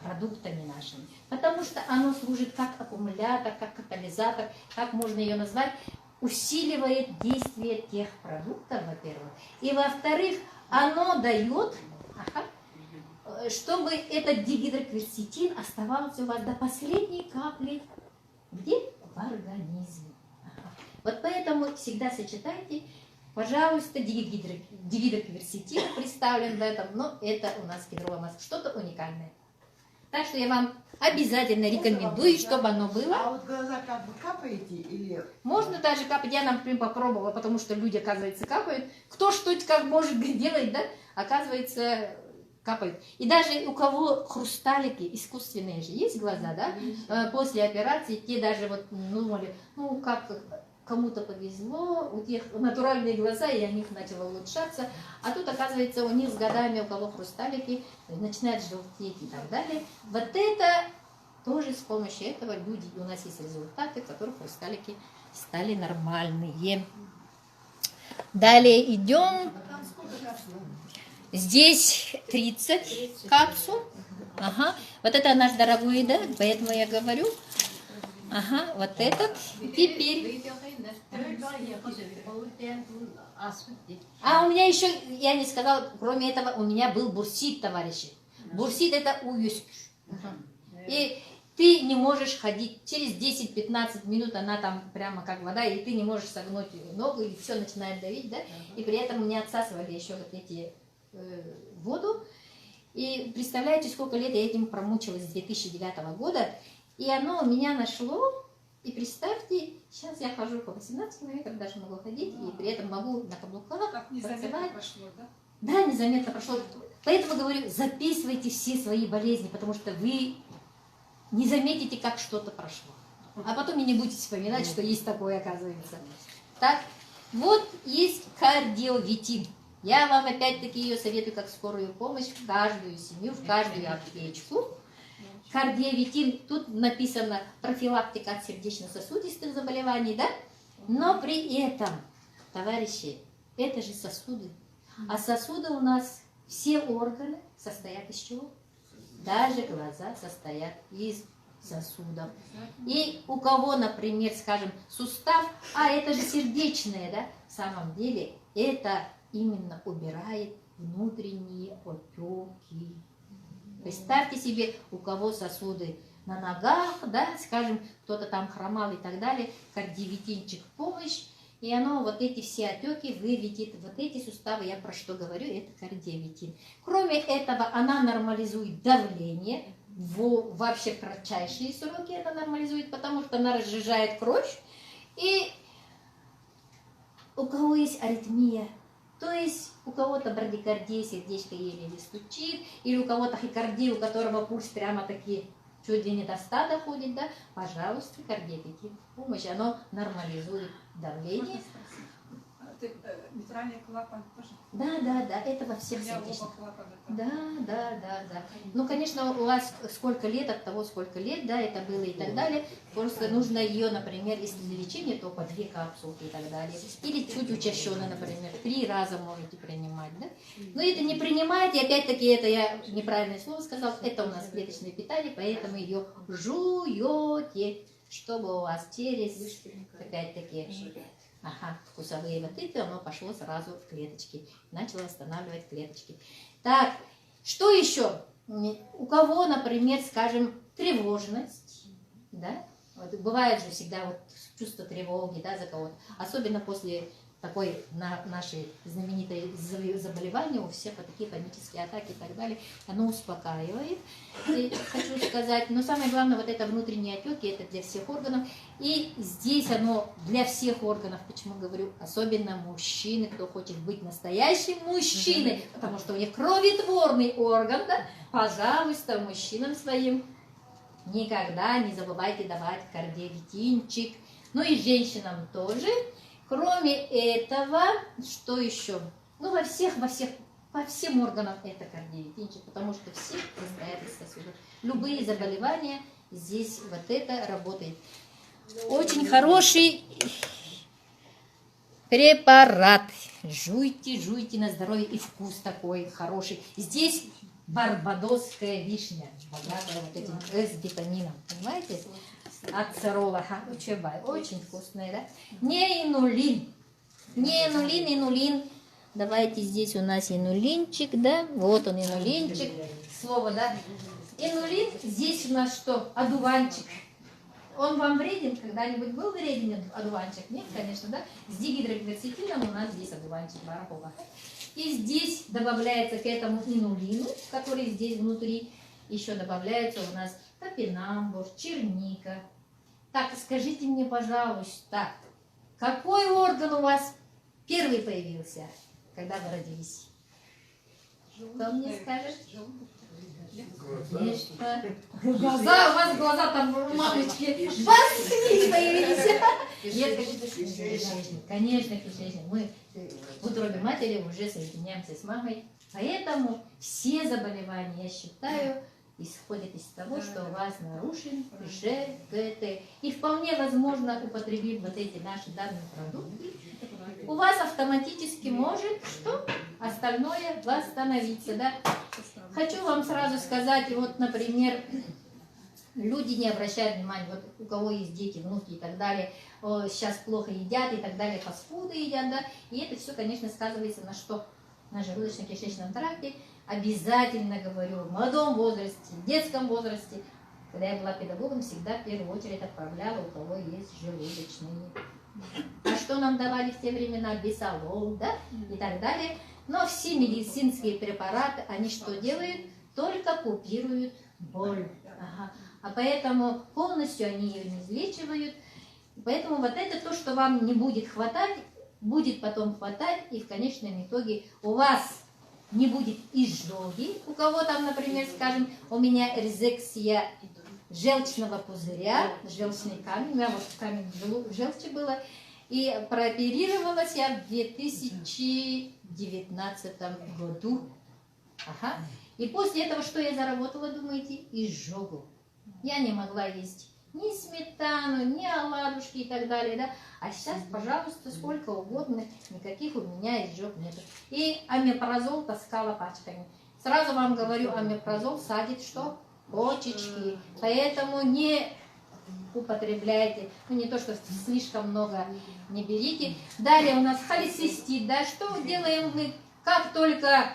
продуктами нашими. Потому что оно служит как аккумулятор, как катализатор, как можно ее назвать, усиливает действие тех продуктов, во-первых. И, во-вторых, оно дает, чтобы этот дигидрокверцетин оставался у вас до последней капли. Где? В организме. Вот поэтому всегда сочетайте, пожалуйста, дигидрокверцетин представлен в этом, но это у нас кедровая маска, что-то уникальное. Так что я вам обязательно рекомендую, чтобы оно было. А вот глаза как бы капаете или... Можно даже капать, я, например, попробовала, потому что люди, оказывается, капают. Кто что как может делать, да, оказывается, капает. И даже у кого хрусталики искусственные же есть глаза, да, после операции, те даже вот думали, ну как кому-то повезло, у тех натуральные глаза, и у них начало улучшаться, а тут, оказывается, у них с годами, у кого хрусталики, начинают желтеть и так далее. Вот это тоже с помощью этого люди, у нас есть результаты, в которых хрусталики стали нормальные. Далее идем. Здесь 30 капсул. Ага. Вот это наш дорогой, да, поэтому я говорю. Ага, вот этот. Теперь. А у меня еще, я не сказала, кроме этого, у меня был бурсит, товарищи. Бурсит это уюсь. И ты не можешь ходить, через 10-15 минут она там прямо как вода, и ты не можешь согнуть ногу, и все начинает давить, да? И при этом мне отсасывали еще вот эти воду. И представляете, сколько лет я этим промучилась с 2009 года. И оно у меня нашло, и представьте, сейчас я хожу по 18 километров, даже могу ходить, и при этом могу на каблуках Как незаметно прошло, да? Да, незаметно прошло. Поэтому говорю, записывайте все свои болезни, потому что вы не заметите, как что-то прошло. А потом и не будете вспоминать, что есть такое, оказывается. Так, вот есть кардиовитин. Я вам опять-таки ее советую как скорую помощь в каждую семью, в каждую аптечку. Кардиовитин, тут написано профилактика от сердечно-сосудистых заболеваний, да? Но при этом, товарищи, это же сосуды. А сосуды у нас, все органы состоят из чего? Даже глаза состоят из сосудов. И у кого, например, скажем, сустав, а это же сердечное, да? В самом деле это именно убирает внутренние отеки. Представьте себе, у кого сосуды на ногах, да, скажем, кто-то там хромал и так далее, кардиовитинчик в помощь, и оно вот эти все отеки выведет, вот эти суставы, я про что говорю, это кардиовитин. Кроме этого, она нормализует давление, вообще в кратчайшие сроки это нормализует, потому что она разжижает кровь, и у кого есть аритмия, то есть у кого-то брадикардия, сердечко еле-еле стучит, или у кого-то тахикардия, у которого пульс прямо-таки чуть ли не до 100 доходит, да, пожалуйста, кардиовитин в помощь, оно нормализует давление. Митральный клапан тоже? Да, это во всех сердечных. Да. Ну, конечно, у вас сколько лет, от того, сколько лет, да, это было и так далее. Просто нужно ее, например, если для лечения, то по 2 капсулки и так далее. Или чуть учащенно, например, 3 раза можете принимать, да. Но это не принимайте, опять-таки, это я неправильное слово сказала, это у нас клеточное питание, поэтому ее жуете, чтобы у вас через, опять-таки, вкусовые вот эти, оно пошло сразу в клеточки. Начало восстанавливать клеточки. Так, что еще? У кого, например, скажем, тревожность, да? Вот, бывает же всегда вот чувство тревоги, да, за кого-то. Особенно после такой наши знаменитые заболевания, у всех вот такие панические атаки и так далее, оно успокаивает. И хочу сказать, но самое главное, вот это внутренние отеки, это для всех органов. И здесь оно для всех органов, почему говорю, особенно мужчины, кто хочет быть настоящим мужчиной, потому что у них кроветворный орган, да, пожалуйста, мужчинам своим никогда не забывайте давать кардиолитинчик. Ну и женщинам тоже. Кроме этого, что еще? Ну, по всем органам это кардиолитинчик, потому что все состоят из сосудов. Любые заболевания, здесь вот это работает. Очень хороший препарат. Жуйте, жуйте на здоровье, и вкус такой хороший. Здесь барбадосская вишня, богатая вот этим С-витамином, понимаете? От церола, очень вкусная, да? Не инулин, инулин. Давайте здесь у нас инулинчик, да? Вот он, инулинчик. Слово, да? Инулин, здесь у нас что? Одуванчик. Он вам вреден? Когда-нибудь был вреден одуванчик? Нет, конечно, да? С дигидрокверцетином у нас здесь одуванчик, барахова. И здесь добавляется к этому инулину, который здесь внутри, еще добавляется у нас топинамбур, черника. Так, скажите мне, пожалуйста, какой орган у вас первый появился, когда вы родились? Кто мне скажет? Конечно. Глаза, у вас глаза там, мамочки, баски появились. Нет, конечно, кишечник. Мы в утробе матери уже соединяемся с мамой. Поэтому все заболевания, я считаю, исходят из того, что у вас нарушен ЖКТ. И вполне возможно, употребив вот эти наши данные продукты, у вас автоматически может что? Остальное восстановиться, да? Хочу вам сразу сказать, вот, например, люди не обращают внимания, вот у кого есть дети, внуки и так далее, сейчас плохо едят и так далее, фастфуды едят, да, и это все, конечно, сказывается на что? На желудочно-кишечном тракте. Обязательно говорю, в молодом возрасте, в детском возрасте, когда я была педагогом, всегда в первую очередь отправляла, у кого есть желудочные. А что нам давали в те времена? Бисолол, да, и так далее. Но все медицинские препараты, они что делают? Только купируют боль. Ага. А поэтому полностью они ее не излечивают. Поэтому вот это то, что вам не будет хватать, будет потом хватать, и в конечном итоге у вас не будет изжоги. У кого там, например, скажем, у меня резексия желчного пузыря, желчный камень, у меня вот камень в желчи было, и прооперировалась я в 2019 году. Ага. И после этого что я заработала, думаете? Изжогу. Я не могла есть ни сметану, ни оладушки и так далее, да? А сейчас, пожалуйста, сколько угодно, никаких у меня изжог нет. И омепразол таскала пачками. Сразу вам говорю, омепразол садит что? Почечки. Поэтому не употребляйте, ну не то, что слишком много не берите. Далее у нас холецистит, да? Что делаем мы? Как только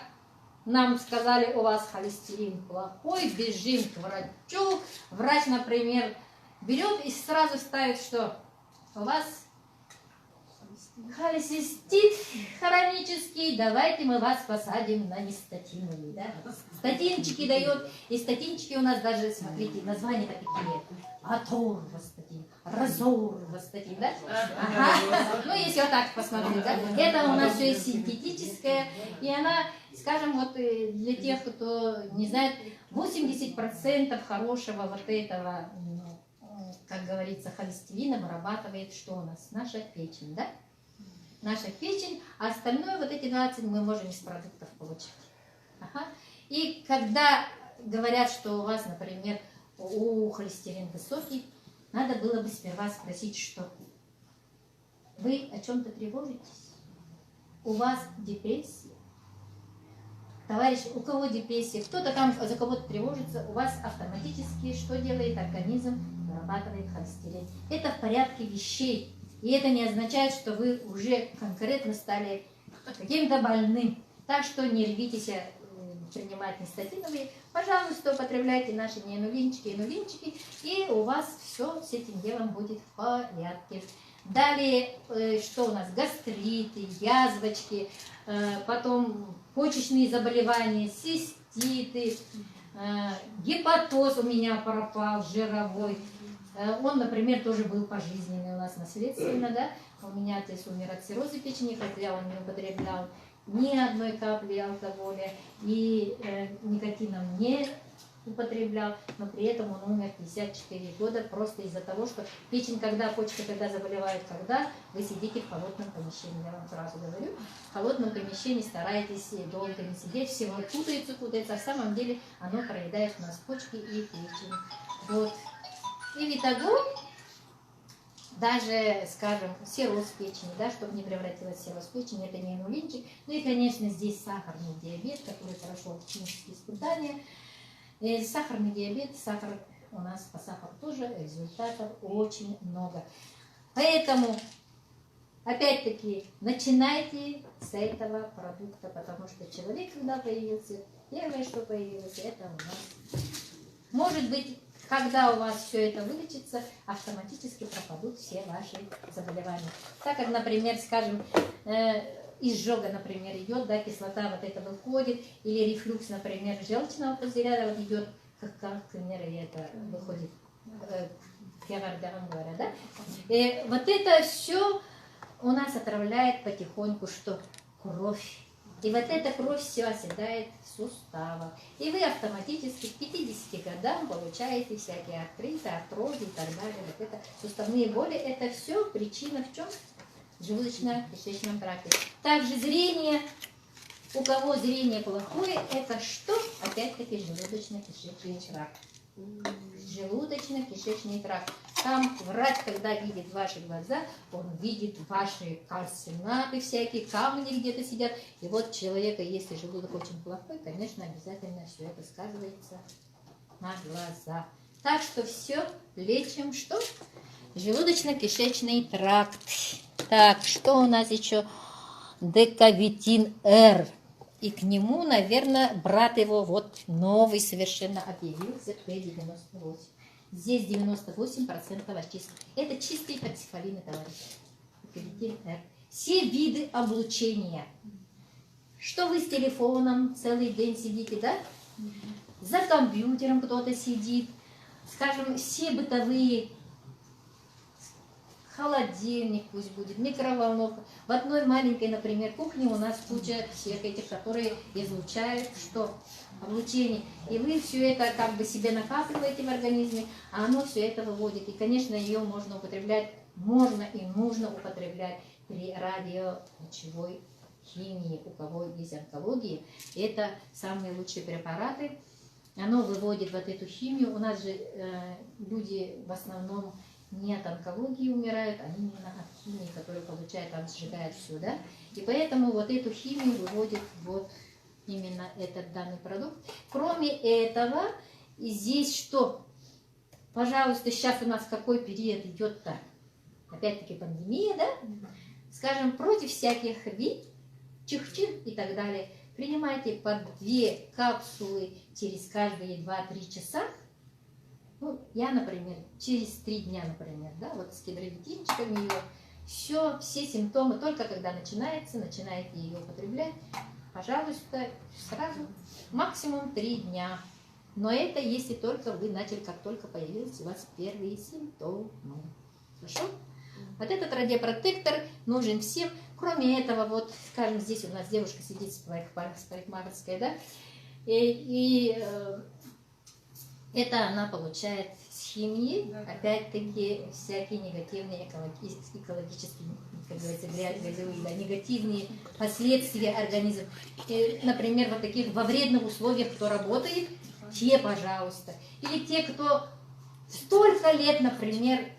нам сказали, у вас холестерин плохой, бежим к врачу. Врач, например, берет и сразу ставит, что у вас холецистит хронический, давайте мы вас посадим на нестатиновый. Да? Статинчики дает, и статинчики у нас даже, смотрите, названия такие: аторвастатин, разорвастатин, да? Ага. Ну, если вот так посмотреть, да? Это у нас все синтетическое, и она, скажем, вот для тех, кто не знает, 80% хорошего вот этого, как говорится, холестерина вырабатывает что у нас? Наша печень, да? Наша печень, а остальное, вот эти 20 мы можем из продуктов получать. Ага. И когда говорят, что у вас, например, холестерин высокий, надо было бы сперва спросить, что вы о чем-то тревожитесь? У вас депрессия? Товарищ, у кого депрессия? Кто-то там за кого-то тревожится, у вас автоматически что делает организм? Вырабатывает холестерин. Это в порядке вещей. И это не означает, что вы уже конкретно стали каким-то больным. Так что не рвитесь принимать нестатиновые. Пожалуйста, употребляйте наши неинулинчики, и у вас все с этим делом будет в порядке. Далее, что у нас? Гастриты, язвочки, потом почечные заболевания, циститы, гепатоз у меня пропал, жировой. Он, например, тоже был пожизненный у нас наследственно, да? У меня отец умер от цирроза печени, хотя он не употреблял ни одной капли алкоголя, и никотином не употреблял, но при этом он умер 54 года просто из-за того, что печень, почка когда заболевает, когда вы сидите в холодном помещении, я вам сразу говорю, в холодном помещении старайтесь долго не сидеть, всего путается, а в самом деле оно проедает у нас почки и печень. Вот. И итого, даже, скажем, цирроз печени, да, чтобы не превратилась в цирроз печени, это не инулинчик. Ну и, конечно, здесь сахарный диабет, который прошел клинические испытания. И сахарный диабет, сахар у нас по сахару тоже результатов очень много. Поэтому, опять-таки, начинайте с этого продукта, потому что человек, когда появился, первое, что появилось, это у нас. Может быть, когда у вас все это вылечится, автоматически пропадут все ваши заболевания. Так как, например, скажем, изжога, например, идет, да, кислота вот это выходит, или рефлюкс, например, желчного пузыря вот идет, как это выходит, говоря, да? И вот это все у нас отравляет потихоньку что? Кровь. И вот эта кровь все оседает в суставах. И вы автоматически к 50 годам получаете всякие артриты, артрозы и так далее. Вот это суставные боли, это все причина в чем? В желудочно-кишечном тракте. Также зрение. У кого зрение плохое, это что? Опять-таки желудочно-кишечный тракт. Желудочно-кишечный тракт. Там врач, когда видит ваши глаза, он видит ваши кальцинаты, всякие камни где-то сидят. И вот человека, если желудок очень плохой, конечно, обязательно все это сказывается на глазах. Так что все лечим что? Желудочно-кишечный тракт. Так, что у нас еще? Декавитин-Р. И к нему, наверное, брат его вот новый совершенно объявился, Т-98. Здесь 98% очистки. Это чистые пацифалины, товарищи. Декавитин-Р. Все виды облучения. Что вы с телефоном целый день сидите, да? За компьютером кто-то сидит. Скажем, все бытовые, холодильник пусть будет, микроволновка. В одной маленькой, например, кухне у нас куча всех этих, которые излучают что? Облучение. И вы все это как бы себе накапливаете в организме, а оно все это выводит. И, конечно, ее можно употреблять, можно и нужно употреблять при радиолучевой химии. У кого есть онкология, это самые лучшие препараты. Оно выводит вот эту химию. У нас же люди в основном не от онкологии умирают, а именно от химии, которую получают, там сжигают все, да? И поэтому вот эту химию выводит вот именно этот данный продукт. Кроме этого, и здесь что? Пожалуйста, сейчас у нас какой период идет-то? Опять-таки пандемия, да? Скажем, против всяких ВИЧ, чихчин и так далее. Принимайте по 2 капсулы через каждые 2-3 часа. Ну, я, например, через 3 дня, например, да, вот с кедровитинчиками ее, все симптомы, только когда начинаете ее употреблять, пожалуйста, сразу, максимум 3 дня. Но это если только вы начали, как только появились у вас первые симптомы. Хорошо? Вот этот радиопротектор нужен всем. Кроме этого, вот, скажем, здесь у нас девушка сидит с парикмахерской, да, это она получает с химии, опять-таки, всякие негативные экологические, как говорится, грязевые, да, негативные последствия организма. Например, вот таких во вредных условиях, кто работает, те, пожалуйста. Или те, кто столько лет, например,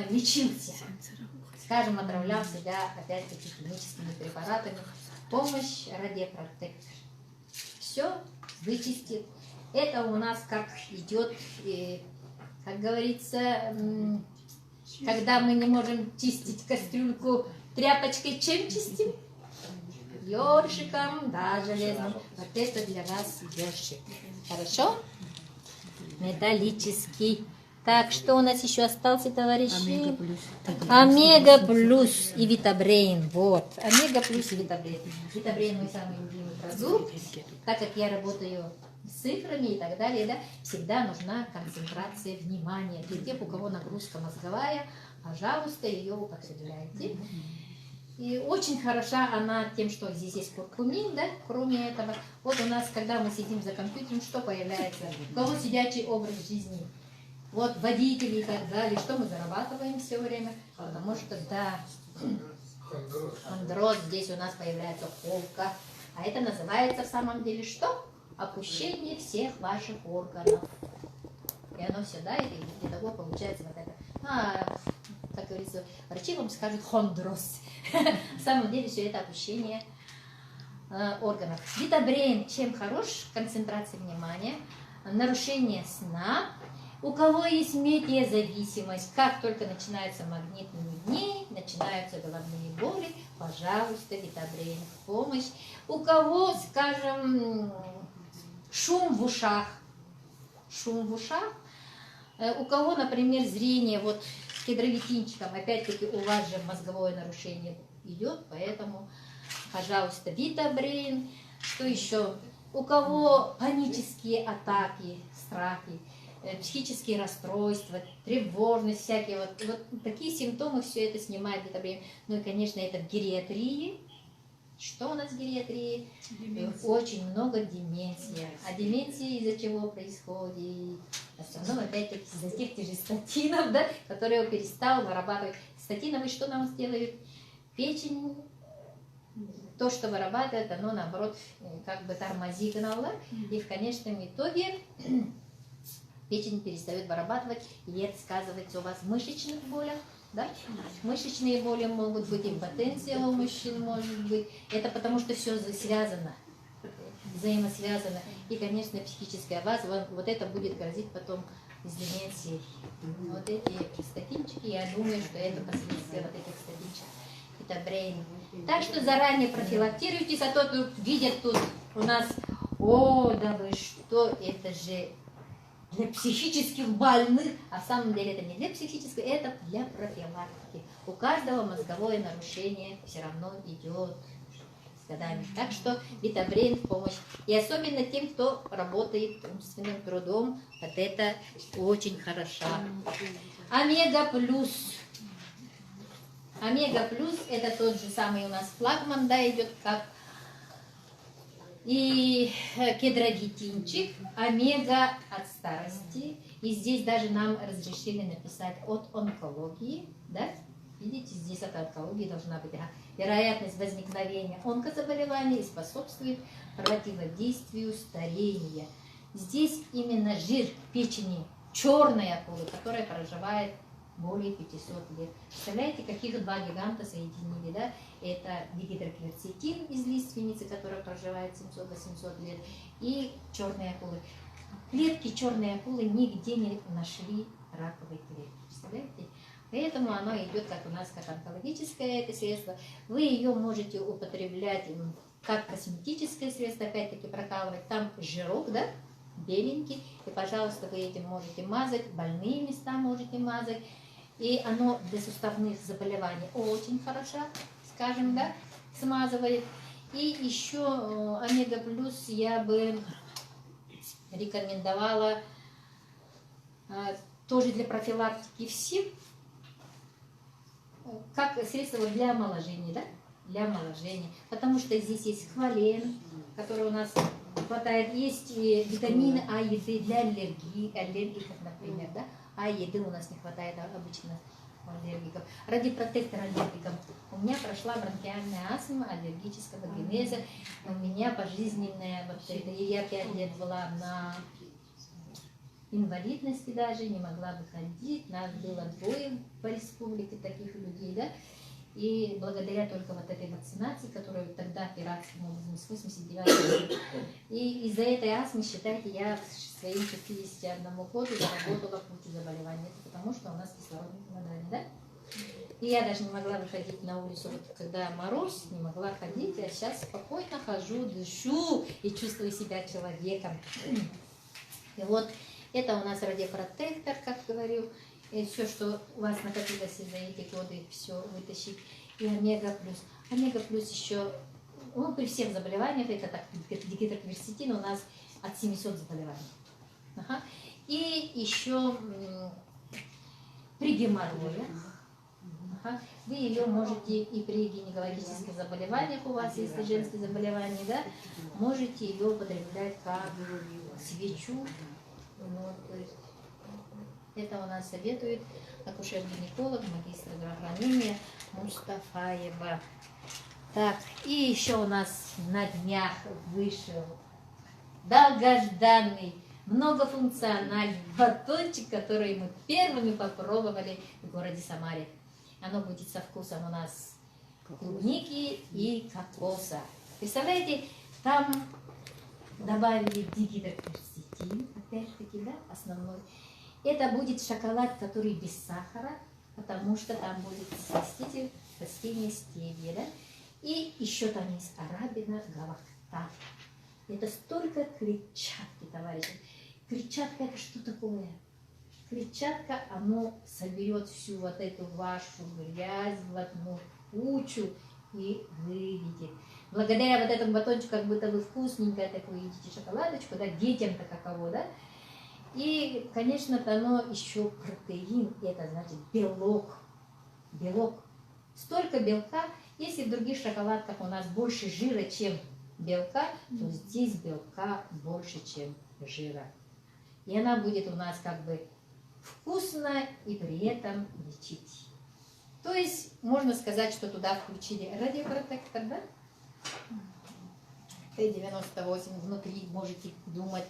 лечился, скажем, отравлял себя, опять-таки, химическими препаратами. Помощь радиопротектор. Все вычистит. Это у нас как идет, как говорится, когда мы не можем чистить кастрюльку тряпочкой, чем чистим? Ёршиком, да, железным. Вот это для вас ёршик. Хорошо? Металлический. Так, что у нас еще остался, товарищи? Омега плюс. Омега плюс и Витабрейн. Вот. Омега плюс и Витабрейн. Витабрейн мой самый любимый продукт. Так как я работаю с цифрами и так далее, да, всегда нужна концентрация внимания. Для тех, у кого нагрузка мозговая, пожалуйста, ее употребляйте. И очень хороша она тем, что здесь есть куркумин, да, кроме этого. Вот у нас, когда мы сидим за компьютером, что появляется? У кого сидячий образ жизни? Вот водители и так далее. Что мы зарабатываем все время? Потому что, да, хондроз, здесь у нас появляется холка. А это называется в самом деле что? Опущение всех ваших органов. И оно все, да, и для того получается вот это. Как говорится, врачи вам скажут хондроз. На самом деле все это опущение органов. Витабрейн чем хорош? Концентрация внимания, нарушение сна. У кого есть метеозависимость, как только начинаются магнитные дни, начинаются головные боли, пожалуйста, Витабрейн в помощь. У кого, скажем, шум в ушах, у кого, например, зрение, вот с кедровитинчиком, опять-таки у вас же мозговое нарушение идет, поэтому, пожалуйста, Витабрейн. Что еще? У кого панические атаки, страхи, психические расстройства, тревожность, всякие вот такие симптомы, все это снимает Витабрейн. Ну и, конечно, это в гериатрии. Что у нас в гериатрии? Очень много деменции. А деменция из-за чего происходит? В основном, опять-таки, из-за тех же статинов, да, которые перестал вырабатывать. Статиновые что нам сделают? Печень, то, что вырабатывает, оно, наоборот, как бы тормозит, да? И в конечном итоге печень перестает вырабатывать, и это сказывается у вас в мышечных болях. Да? Мышечные боли могут быть, импотенция у мужчин может быть. Это потому, что все связано, взаимосвязано. И, конечно, психическая база, вот это будет грозить потом с деменцией. Вот эти статинчики, я думаю, что это последствия вот этих статинчиков. Это брейн. Так что заранее профилактируйтесь, а то тут видят тут у нас, да вы что, это же для психических больных, а в самом деле это не для психических, это для профилактики. У каждого мозговое нарушение все равно идет с годами. Так что Витабрейн в помощь. И особенно тем, кто работает умственным трудом, вот это очень хорошо. Омега плюс. Омега плюс это тот же самый у нас флагман, да, идет как и кедровитинчик, омега от старости. И здесь даже нам разрешили написать от онкологии, да? Видите, здесь от онкологии должна быть вероятность возникновения онкозаболеваний способствует противодействию старения. Здесь именно жир печени, черная акула, которая проживает более 500 лет. Представляете, каких два гиганта соединили, да? Это дигидрокверцетин из лиственницы, которая проживает 700-800 лет, и черные акулы. Клетки черной акулы нигде не нашли раковой клетки. Представляете? Поэтому оно идет как у нас, как онкологическое это средство. Вы ее можете употреблять как косметическое средство, опять-таки прокалывать. Там жирок, да, беленький. И, пожалуйста, вы этим можете мазать, больные места можете мазать. И оно для суставных заболеваний очень хорошо, скажем, да, смазывает. И еще омега плюс я бы рекомендовала тоже для профилактики всем, как средство для омоложения, да, для омоложения. Потому что здесь есть хвален, который у нас хватает, есть витамины А, еды для аллергиков, например, да. А еды у нас не хватает обычно аллергиков. Радиопротектор аллергиков. У меня прошла бронхиальная астма аллергического генеза. У меня пожизненная, вот это, я 5 лет была на инвалидности даже, не могла выходить. Нас было 2 по республике таких людей, да. И благодаря только вот этой вакцинации, которую тогда пиратским образом с 89 года, и из-за этой астмы, считайте, я к своим 61 году заработала кучу заболеваний. Это потому, что у нас кислородное голодание, да? И я даже не могла выходить на улицу, вот когда мороз, не могла ходить, а сейчас спокойно хожу, дышу и чувствую себя человеком. И вот Это у нас радиопротектор, как говорил. И все, что у вас накопилось за эти годы, все вытащить. И омега плюс. Омега плюс еще, ну, при всех заболеваниях, это так, гидрокверцетин у нас от 700 заболеваний. Ага. И еще при геморрое. Ага. Вы ее можете и при гинекологических заболеваниях, у вас если женские заболевания, да, можете ее употреблять как свечу. Вот, то есть это у нас советует акушер-гинеколог, магистр здравоохранения Мустафаева. Так, и еще у нас на днях вышел долгожданный многофункциональный батончик, который мы первыми попробовали в городе Самаре. Оно будет со вкусом у нас клубники и кокоса. Представляете, там добавили дигидрокверцетин, опять-таки, да, основной. Это будет шоколад, который без сахара, потому что там будет раститель, растение стевия, да. И еще там есть арабина галактат. Это столько клетчатки, товарищи. Клетчатка это что такое? Клетчатка, оно соберет всю вот эту вашу грязь в одну кучу и выведет. Благодаря вот этому батончику, как будто вы вкусненькое такое едите шоколадочку, да, детям-то каково, да? И, конечно, оно еще протеин, это значит белок. Белок. Столько белка. Если в других шоколадках у нас больше жира, чем белка, то здесь белка больше, чем жира. И она будет у нас как бы вкусная и при этом лечить. То есть можно сказать, что туда включили радиопротектор, да? Т-98 внутри, можете думать.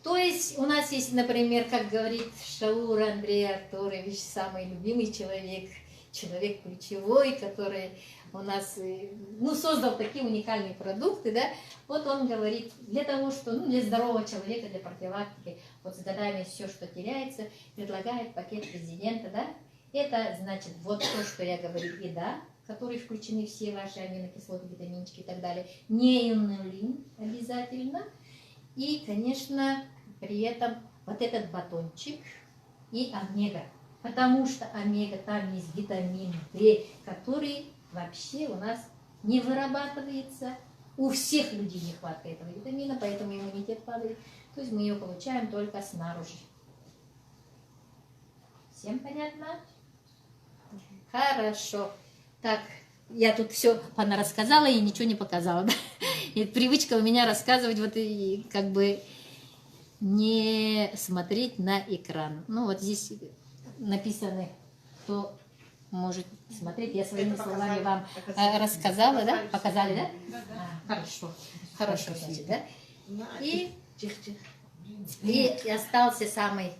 То есть у нас есть, например, как говорит Шаур Андрей Артурович, самый любимый человек, человек ключевой, который у нас, ну, создал такие уникальные продукты, да, вот он говорит, для того, что, ну, для здорового человека, для профилактики, вот с годами все, что теряется, предлагает пакет президента, да, это значит вот то, что я говорю, еда, в которой включены все ваши аминокислоты, витаминчики и так далее, не инулин обязательно, и, конечно, при этом вот этот батончик и омега, потому что омега, там есть витамин D, который вообще у нас не вырабатывается. У всех людей нехватка этого витамина, поэтому иммунитет падает. То есть мы ее получаем только снаружи. Всем понятно? Хорошо. Так, я тут все рассказала и ничего не показала. Да? И привычка у меня рассказывать, вот и как бы не смотреть на экран. Ну вот здесь написано, кто может смотреть. Я своими словами вам рассказала, да? Показали, да? Да. Хорошо. Хорошо, значит, да? И остался самый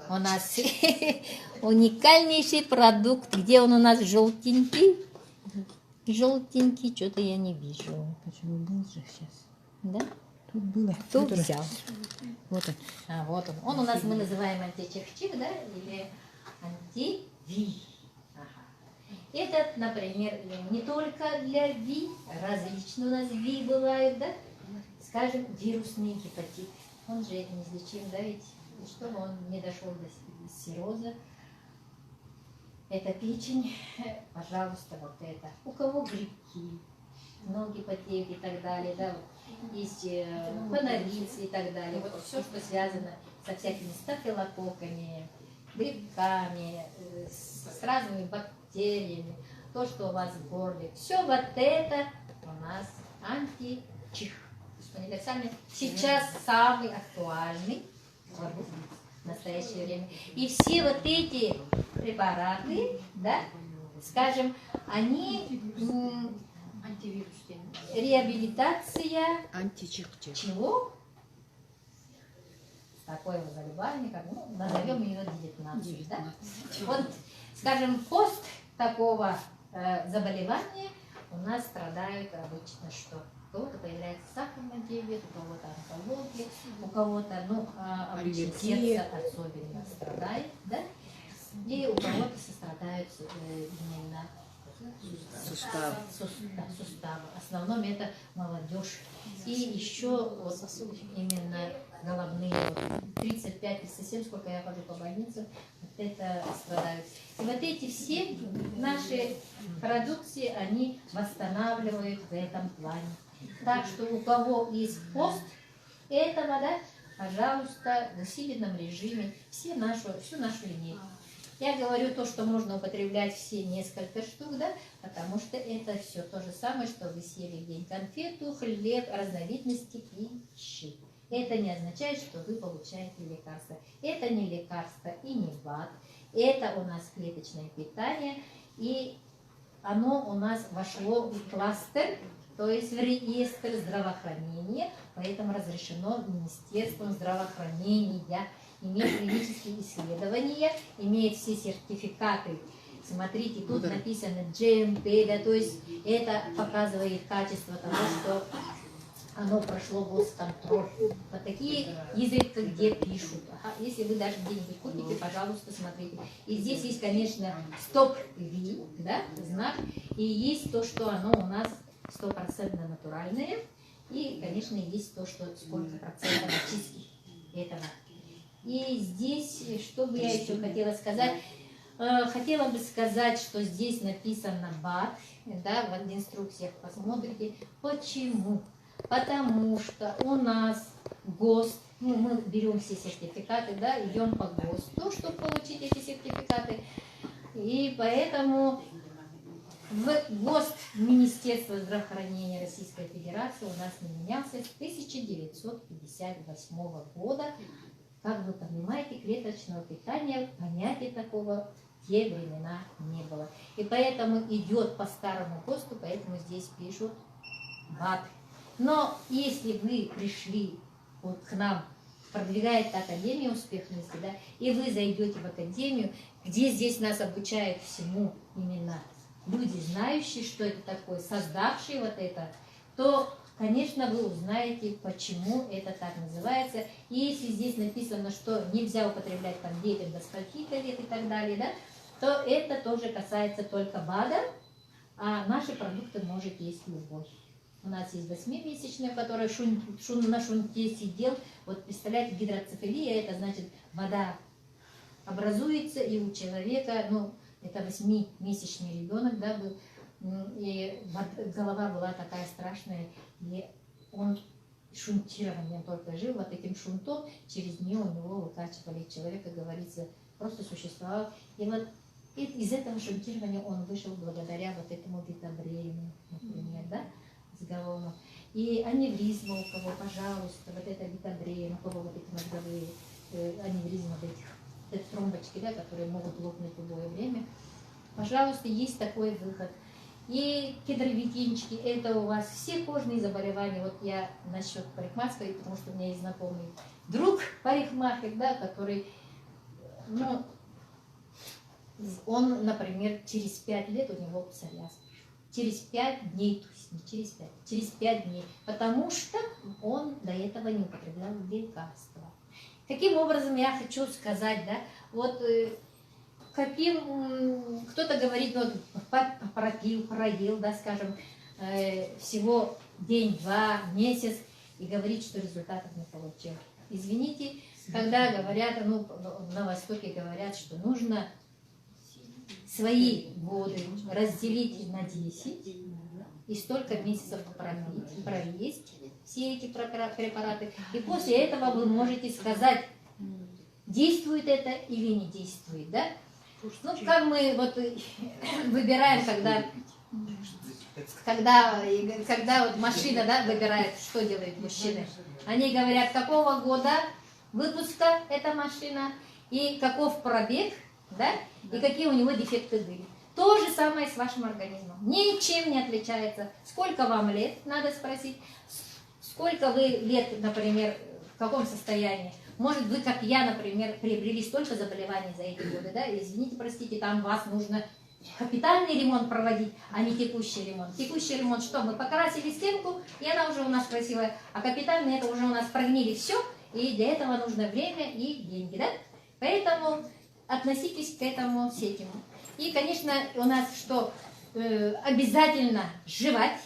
у нас уникальнейший продукт. Где он у нас желтенький? Желтенький, что-то я не вижу. Почему был же сейчас? Да? Тут было. Тут взял. Вот он. А, вот он. Он у нас мы называем античихчик, да? Или анти-ви. Ага. Этот, например, не только для ВИ, различные у нас ВИ бывают, да? Скажем, вирусный гепатит. Он же неизлечим, да, ведь? И чтобы он не дошел до цирроза. Это печень, пожалуйста, вот это. У кого грибки, ноги потеют и так далее, да, вот есть панорицы и так далее. Вот все, что связано со всякими стафилококками, грибками, с разными бактериями, то, что у вас в горле. Все вот это у нас античих. Универсальный. Сейчас самый актуальный продукт в настоящее время. И все вот эти препараты, да, скажем, они реабилитация Античихчик. чего? Такое заболевание, как, ну, назовем ее 19, да? Вот, скажем, пост такого заболевания у нас страдают обычно что? У кого-то появляется сахарный диабет, у кого-то онкология, у кого-то, ну, обычно сердце особенно страдает, да? И у кого-то сострадают именно суставы. В основном это молодежь. И еще вот именно головные, вот 35-37, сколько я хожу по больницам, вот это страдают. И вот эти все наши продукции, они восстанавливают в этом плане. Так что у кого есть пост этого, да, пожалуйста, в усиленном режиме всю нашу линейку. Я говорю то, что можно употреблять все несколько штук, да, потому что это все то же самое, что вы съели в день конфету, хлеб, разновидности пищи. Это не означает, что вы получаете лекарство. Это не лекарство и не БАД. Это у нас клеточное питание, и оно у нас вошло в кластер, то есть в реестр здравоохранения, поэтому разрешено Министерством здравоохранения, имеет клинические исследования, имеет все сертификаты. Смотрите, тут написано GMP, да, то есть это показывает качество того, что оно прошло госконтроль. Вот такие изредка где пишут. Ага, если вы даже где-нибудь купите, пожалуйста, смотрите. И здесь есть, конечно, стоп-ви, да, знак, и есть то, что оно у нас 100% натуральное, и, конечно, есть то, что сколько процентов очистки этого. И здесь, что бы я еще хотела сказать, хотела бы сказать, что здесь написано БАД, да, в инструкциях посмотрите. Почему? Потому что у нас ГОСТ, ну, мы берем все сертификаты, да, идем по ГОСТу, чтобы получить эти сертификаты. И поэтому в ГОСТ Министерства здравоохранения Российской Федерации у нас не менялся с 1958 года. Как вы понимаете, клеточного питания, понятия такого в те времена не было. И поэтому идет по старому ГОСТу, поэтому здесь пишут БАД. Но если вы пришли вот к нам, продвигает Академия успешности, да, и вы зайдете в Академию, где здесь нас обучают всему именно люди, знающие, что это такое, создавшие вот это, то, конечно, вы узнаете, почему это так называется. И если здесь написано, что нельзя употреблять там детям до скольки-то лет и так далее, да, то это тоже касается только БАДа, а наши продукты может есть любой. У нас есть 8-месячная, которая на шунте сидел. Вот представляете, гидроцефалия, это значит вода образуется, и у человека, ну, это 8-месячный ребенок, да, был, и голова была такая страшная, и он шунтированием только жил, вот этим шунтом через нее у него выкачивали человека, говорится, просто существовал. И вот из этого шунтирования он вышел благодаря вот этому витабрену, например, да, с головой. И аневризма у кого, пожалуйста, вот это витабрен, у кого вот эти мозговые аневризмы, вот этих тромбочки, да, которые могут лопнуть в любое время. Пожалуйста, есть такой выход. И кедровитинчики, это у вас все кожные заболевания. Вот я насчет парикмахерской, потому что у меня есть знакомый друг парикмахер, да, который, ну, он, например, через 5 лет у него псориаз. Через 5 дней, то есть не через 5, через 5 дней, потому что он до этого не употреблял лекарства. Каким образом я хочу сказать, да, вот каким, кто-то говорит, ну, пропил, проел, да, скажем, всего день-два, месяц, и говорит, что результатов не получил. Извините, когда говорят, ну, на Востоке говорят, что нужно свои годы разделить на 10 и столько месяцев пропить, провесть все эти препараты. И после этого вы можете сказать, действует это или не действует, да? Ну, как мы вот выбираем, когда вот машина, да, выбирает, что делают мужчины. Они говорят, какого года выпуска эта машина и каков пробег, да, и какие у него дефекты были. То же самое с вашим организмом. Ничем не отличается. Сколько вам лет, надо спросить. Сколько вы лет, например, в каком состоянии. Может, вы, как я, например, приобрели столько заболеваний за эти годы, да, извините, простите, там вас нужно капитальный ремонт проводить, а не текущий ремонт. Текущий ремонт что? Мы покрасили стенку, и она уже у нас красивая, а капитальный это уже у нас прогнили все, и для этого нужно время и деньги, да? Поэтому относитесь к этому с этим. И, конечно, у нас что? Обязательно жевать,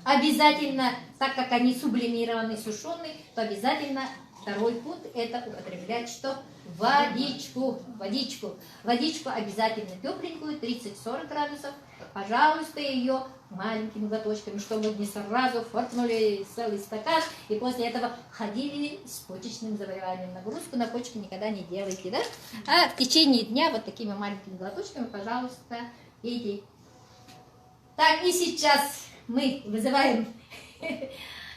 обязательно, так как они сублимированы, сушеные, то обязательно Второй пункт – это употреблять что? Водичку. Водичку. Водичку обязательно тепленькую, 30-40 градусов. Пожалуйста, ее маленькими глоточками, чтобы не сразу форкнули целый стакан и после этого ходили с почечным заболеванием. Нагрузку на почки никогда не делайте, да? А в течение дня вот такими маленькими глоточками, пожалуйста, пейте. Так, и сейчас мы вызываем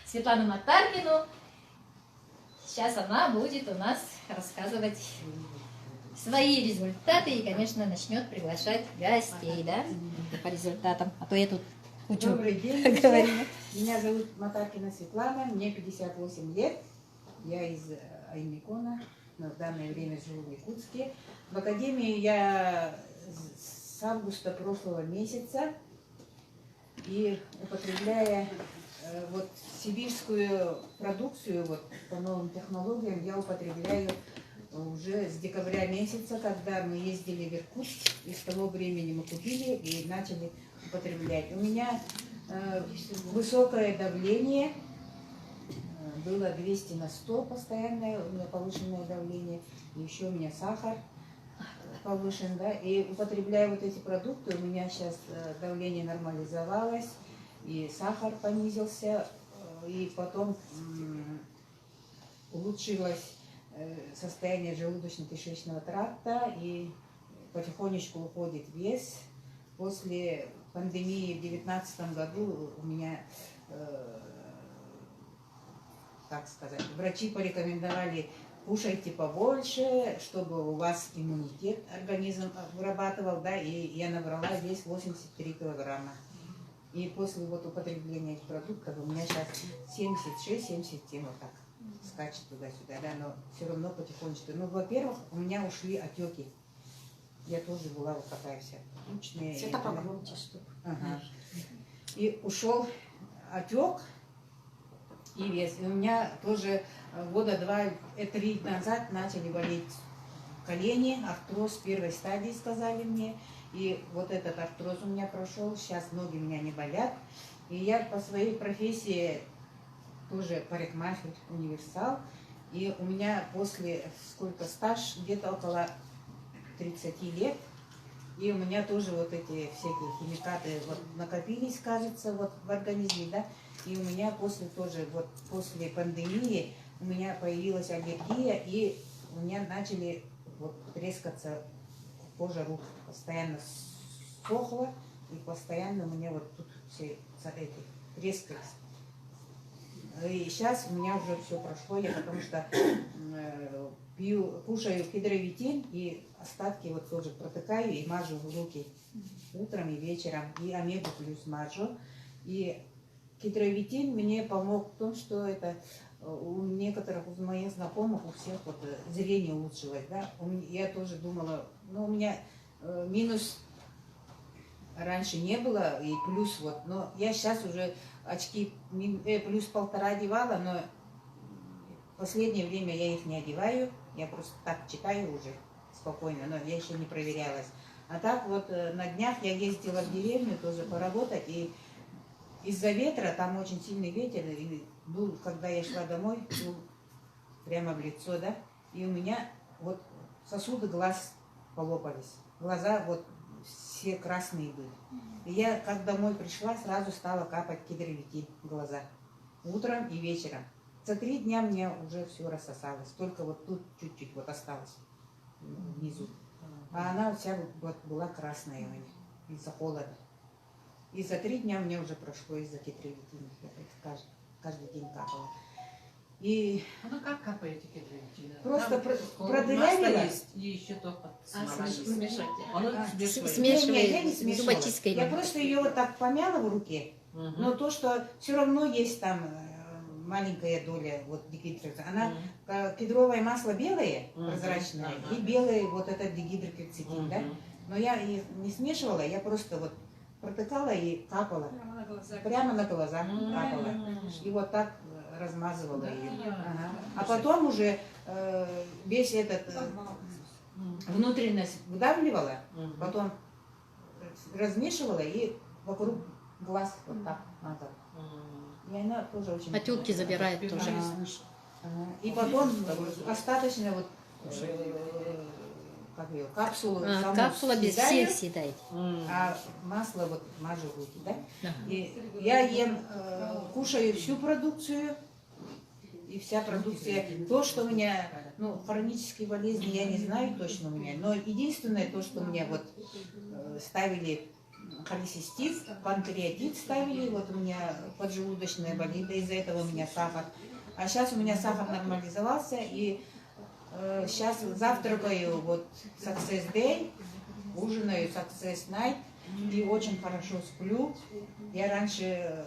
Светлану Матаркину. Сейчас она будет у нас рассказывать свои результаты и, конечно, начнет приглашать гостей, да, по результатам. А то я тут учу. Добрый день. Говорила. Меня зовут Матаркина Светлана, мне 58 лет. Я из Аймикона, но в данное время живу в Якутске. В академии я с августа прошлого месяца, и употребляя вот сибирскую продукцию вот, по новым технологиям, я употребляю уже с декабря месяца, когда мы ездили в Иркутск, и с того времени мы купили и начали употреблять. У меня высокое давление, было 200 на 100 постоянное, у меня повышенное давление, и еще у меня сахар повышен, да, и употребляя вот эти продукты, у меня сейчас давление нормализовалось, и сахар понизился, и потом улучшилось состояние желудочно-кишечного тракта, и потихонечку уходит вес. После пандемии в 2019 году у меня, так сказать, врачи порекомендовали: кушайте побольше, чтобы у вас иммунитет организм вырабатывал, да, и я набрала вес 83 килограмма. И после вот употребления этих продуктов у меня сейчас 76-77 вот так скачет туда-сюда, да, но все равно потихонечку. Ну, во-первых, у меня ушли отеки. Я тоже была вот такая вся тучная. Света погромче, чтобы. Ага. И ушел отек и вес. И у меня тоже года 2-3 назад начали болеть колени, артроз первой стадии, сказали мне. И вот этот артроз у меня прошел, сейчас ноги у меня не болят. И я по своей профессии тоже парикмахер, универсал. И у меня после сколько стаж, где-то около 30 лет. И у меня тоже вот эти всякие химикаты вот накопились, кажется, вот в организме, да. И у меня после тоже, вот после пандемии у меня появилась аллергия, и у меня начали вот трескаться кожа рук, постоянно сохла, и постоянно у меня вот тут все эти трескались. И сейчас у меня уже все прошло, я потому что кушаю хидровитин, и остатки вот тоже протыкаю и мажу в руки утром и вечером, и омегу плюс мажу. И хидровитин мне помог в том, что это у некоторых, у моих знакомых, у всех вот зрение улучшилось, да. Я тоже думала, ну, у меня минус раньше не было, и плюс вот, но я сейчас уже очки плюс 1,5 одевала, но в последнее время я их не одеваю, я просто так читаю уже спокойно, но я еще не проверялась. А так вот на днях я ездила в деревню тоже поработать, и из-за ветра, там очень сильный ветер, и был, когда я шла домой, был прямо в лицо, да, и у меня вот сосуды глаз полопались, глаза вот все красные были. И я, как домой пришла, сразу стала капать хидровитин в глаза, утром и вечером. За 3 дня мне уже все рассосалось, только вот тут чуть-чуть вот осталось внизу. А она вся вот была красная у меня из-за холода. И за 3 дня мне уже прошло из-за хидровитина. Я это каждый день капала. И Ну как капаете хидровитин? просто Там продырявила. есть, и еще только смола есть. смешать. Он А, смешивает. смешивает. Я не смешивала. Зубочисткой. Я просто ее вот так помяла в руке. Но то, что все равно есть там маленькая доля вот дигидроксидина. Она кедровое масло белое, прозрачное, и белое вот этот дигидроксидин, да. Но я их не смешивала, я просто вот протыкала и капала. Прямо на глазах капала. И вот так размазывала ее. Ага. А потом уже весь этот внутренность выдавливала, потом размешивала и вокруг глаз вот так надо. И она тоже очень... Отеки забирает тоже. И потом остаточно вот как ее, капсулу саму Капсула без съедаю, всех съедаете. а масло вот мажу руки, да? Ага. И я ем, кушаю всю продукцию, и вся продукция, то, что у меня, ну, хронические болезни, я не знаю точно у меня, но единственное то, что у меня вот ставили холецистит, панкреатит ставили, вот у меня поджелудочная болит, из-за этого у меня сахар. А сейчас у меня сахар нормализовался, и сейчас завтракаю вот Success Day, ужинаю Success Night, и очень хорошо сплю. Я раньше,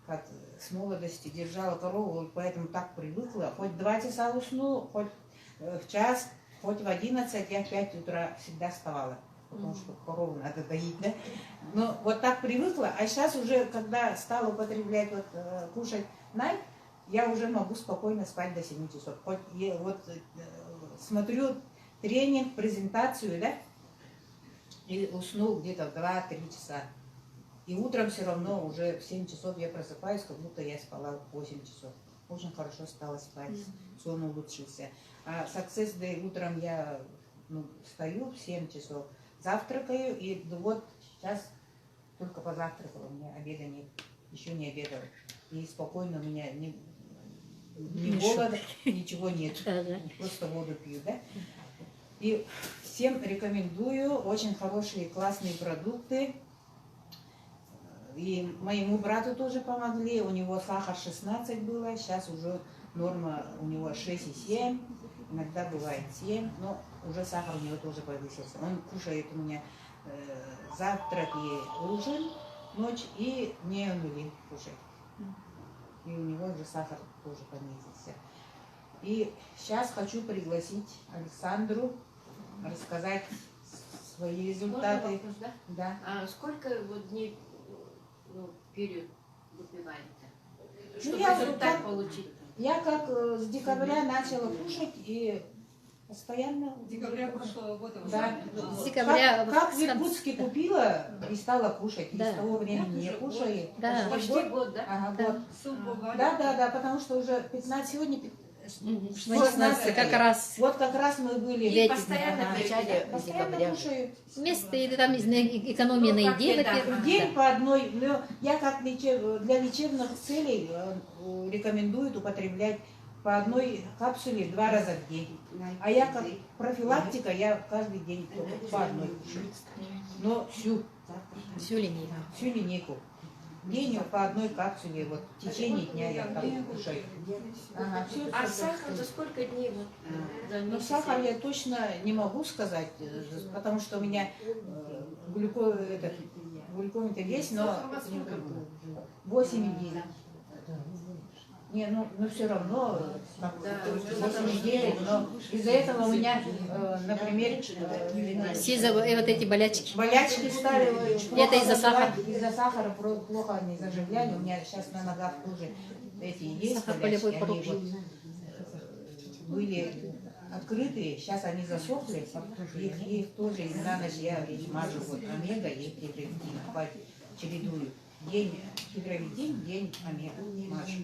как с молодости, держала корову, поэтому так привыкла. Хоть 2 часа усну, хоть в час, хоть в 11, я в 5 утра всегда вставала. Потому что корову надо доить, да? Но вот так привыкла, а сейчас уже, когда стала употреблять, вот, кушать найт, я уже могу спокойно спать до 7 часов. Хоть я вот смотрю тренинг, презентацию, да, и усну где-то в 2-3 часа. И утром все равно уже в 7 часов я просыпаюсь, как будто я спала 8 часов. Очень хорошо стала спать, сон улучшился. А Success Day утром я встаю в 7 часов, завтракаю, и вот сейчас только позавтракала, у меня обеда нет, еще не обедала. И спокойно у меня ни голода, ничего нет, просто воду пью, да? И всем рекомендую, очень хорошие, классные продукты. И моему брату тоже помогли, у него сахар 16 было, сейчас уже норма у него 6,7, иногда бывает 7, но уже сахар у него тоже повысился. Он кушает у меня завтрак и ужин, ночь, и не он любит кушать. И у него уже сахар тоже понизился. И сейчас хочу пригласить Александру рассказать свои результаты. Можно вопрос, да? Да. А сколько вот дней, ну, период выпиваете, Ну, чтобы я результат как- получить? Я как с декабря начала кушать и постоянно... С декабря прошлого года уже. Да. С декабря Как в в Иркутске купила и стала кушать. И Да. с того времени я кушаю. Да. Почти год, да? Ага, Да. год. Ссылку Галя. Да, потому что уже 15, сегодня 16 как раз Вот как раз мы были. И постоянно ага. в начале Постоянно декабря. кушаю. вместо еды, там экономия на Ну, как еде, еда. во-первых. В день Да. по одной, но я как для лечебных целей рекомендую употреблять по одной капсуле 2 раза в день. А я как профилактика, я каждый день по одной кушаю. Но Всю линейку. всю линейку. В день по одной капсуле, вот в течение дня я так кушаю. Ага, всё, А всё, сахар за сколько дней вот? За Но месяц? сахар я точно не могу сказать, потому что у меня глюкометр есть, но 8 дней. Не, ну все равно, как, Да, 8 недель, но из-за этого у меня, например, Все вот эти болячки. болячки стали. Это из-за сахара? Из-за сахара плохо они заживляли. У меня сейчас на ногах тоже эти есть Сахар болячки, болевой они порог. вот были открытые, сейчас они засохли, их тоже на ночь я мажу вот омега и гидровитин, чередую. День гидровитин, день омега мажу.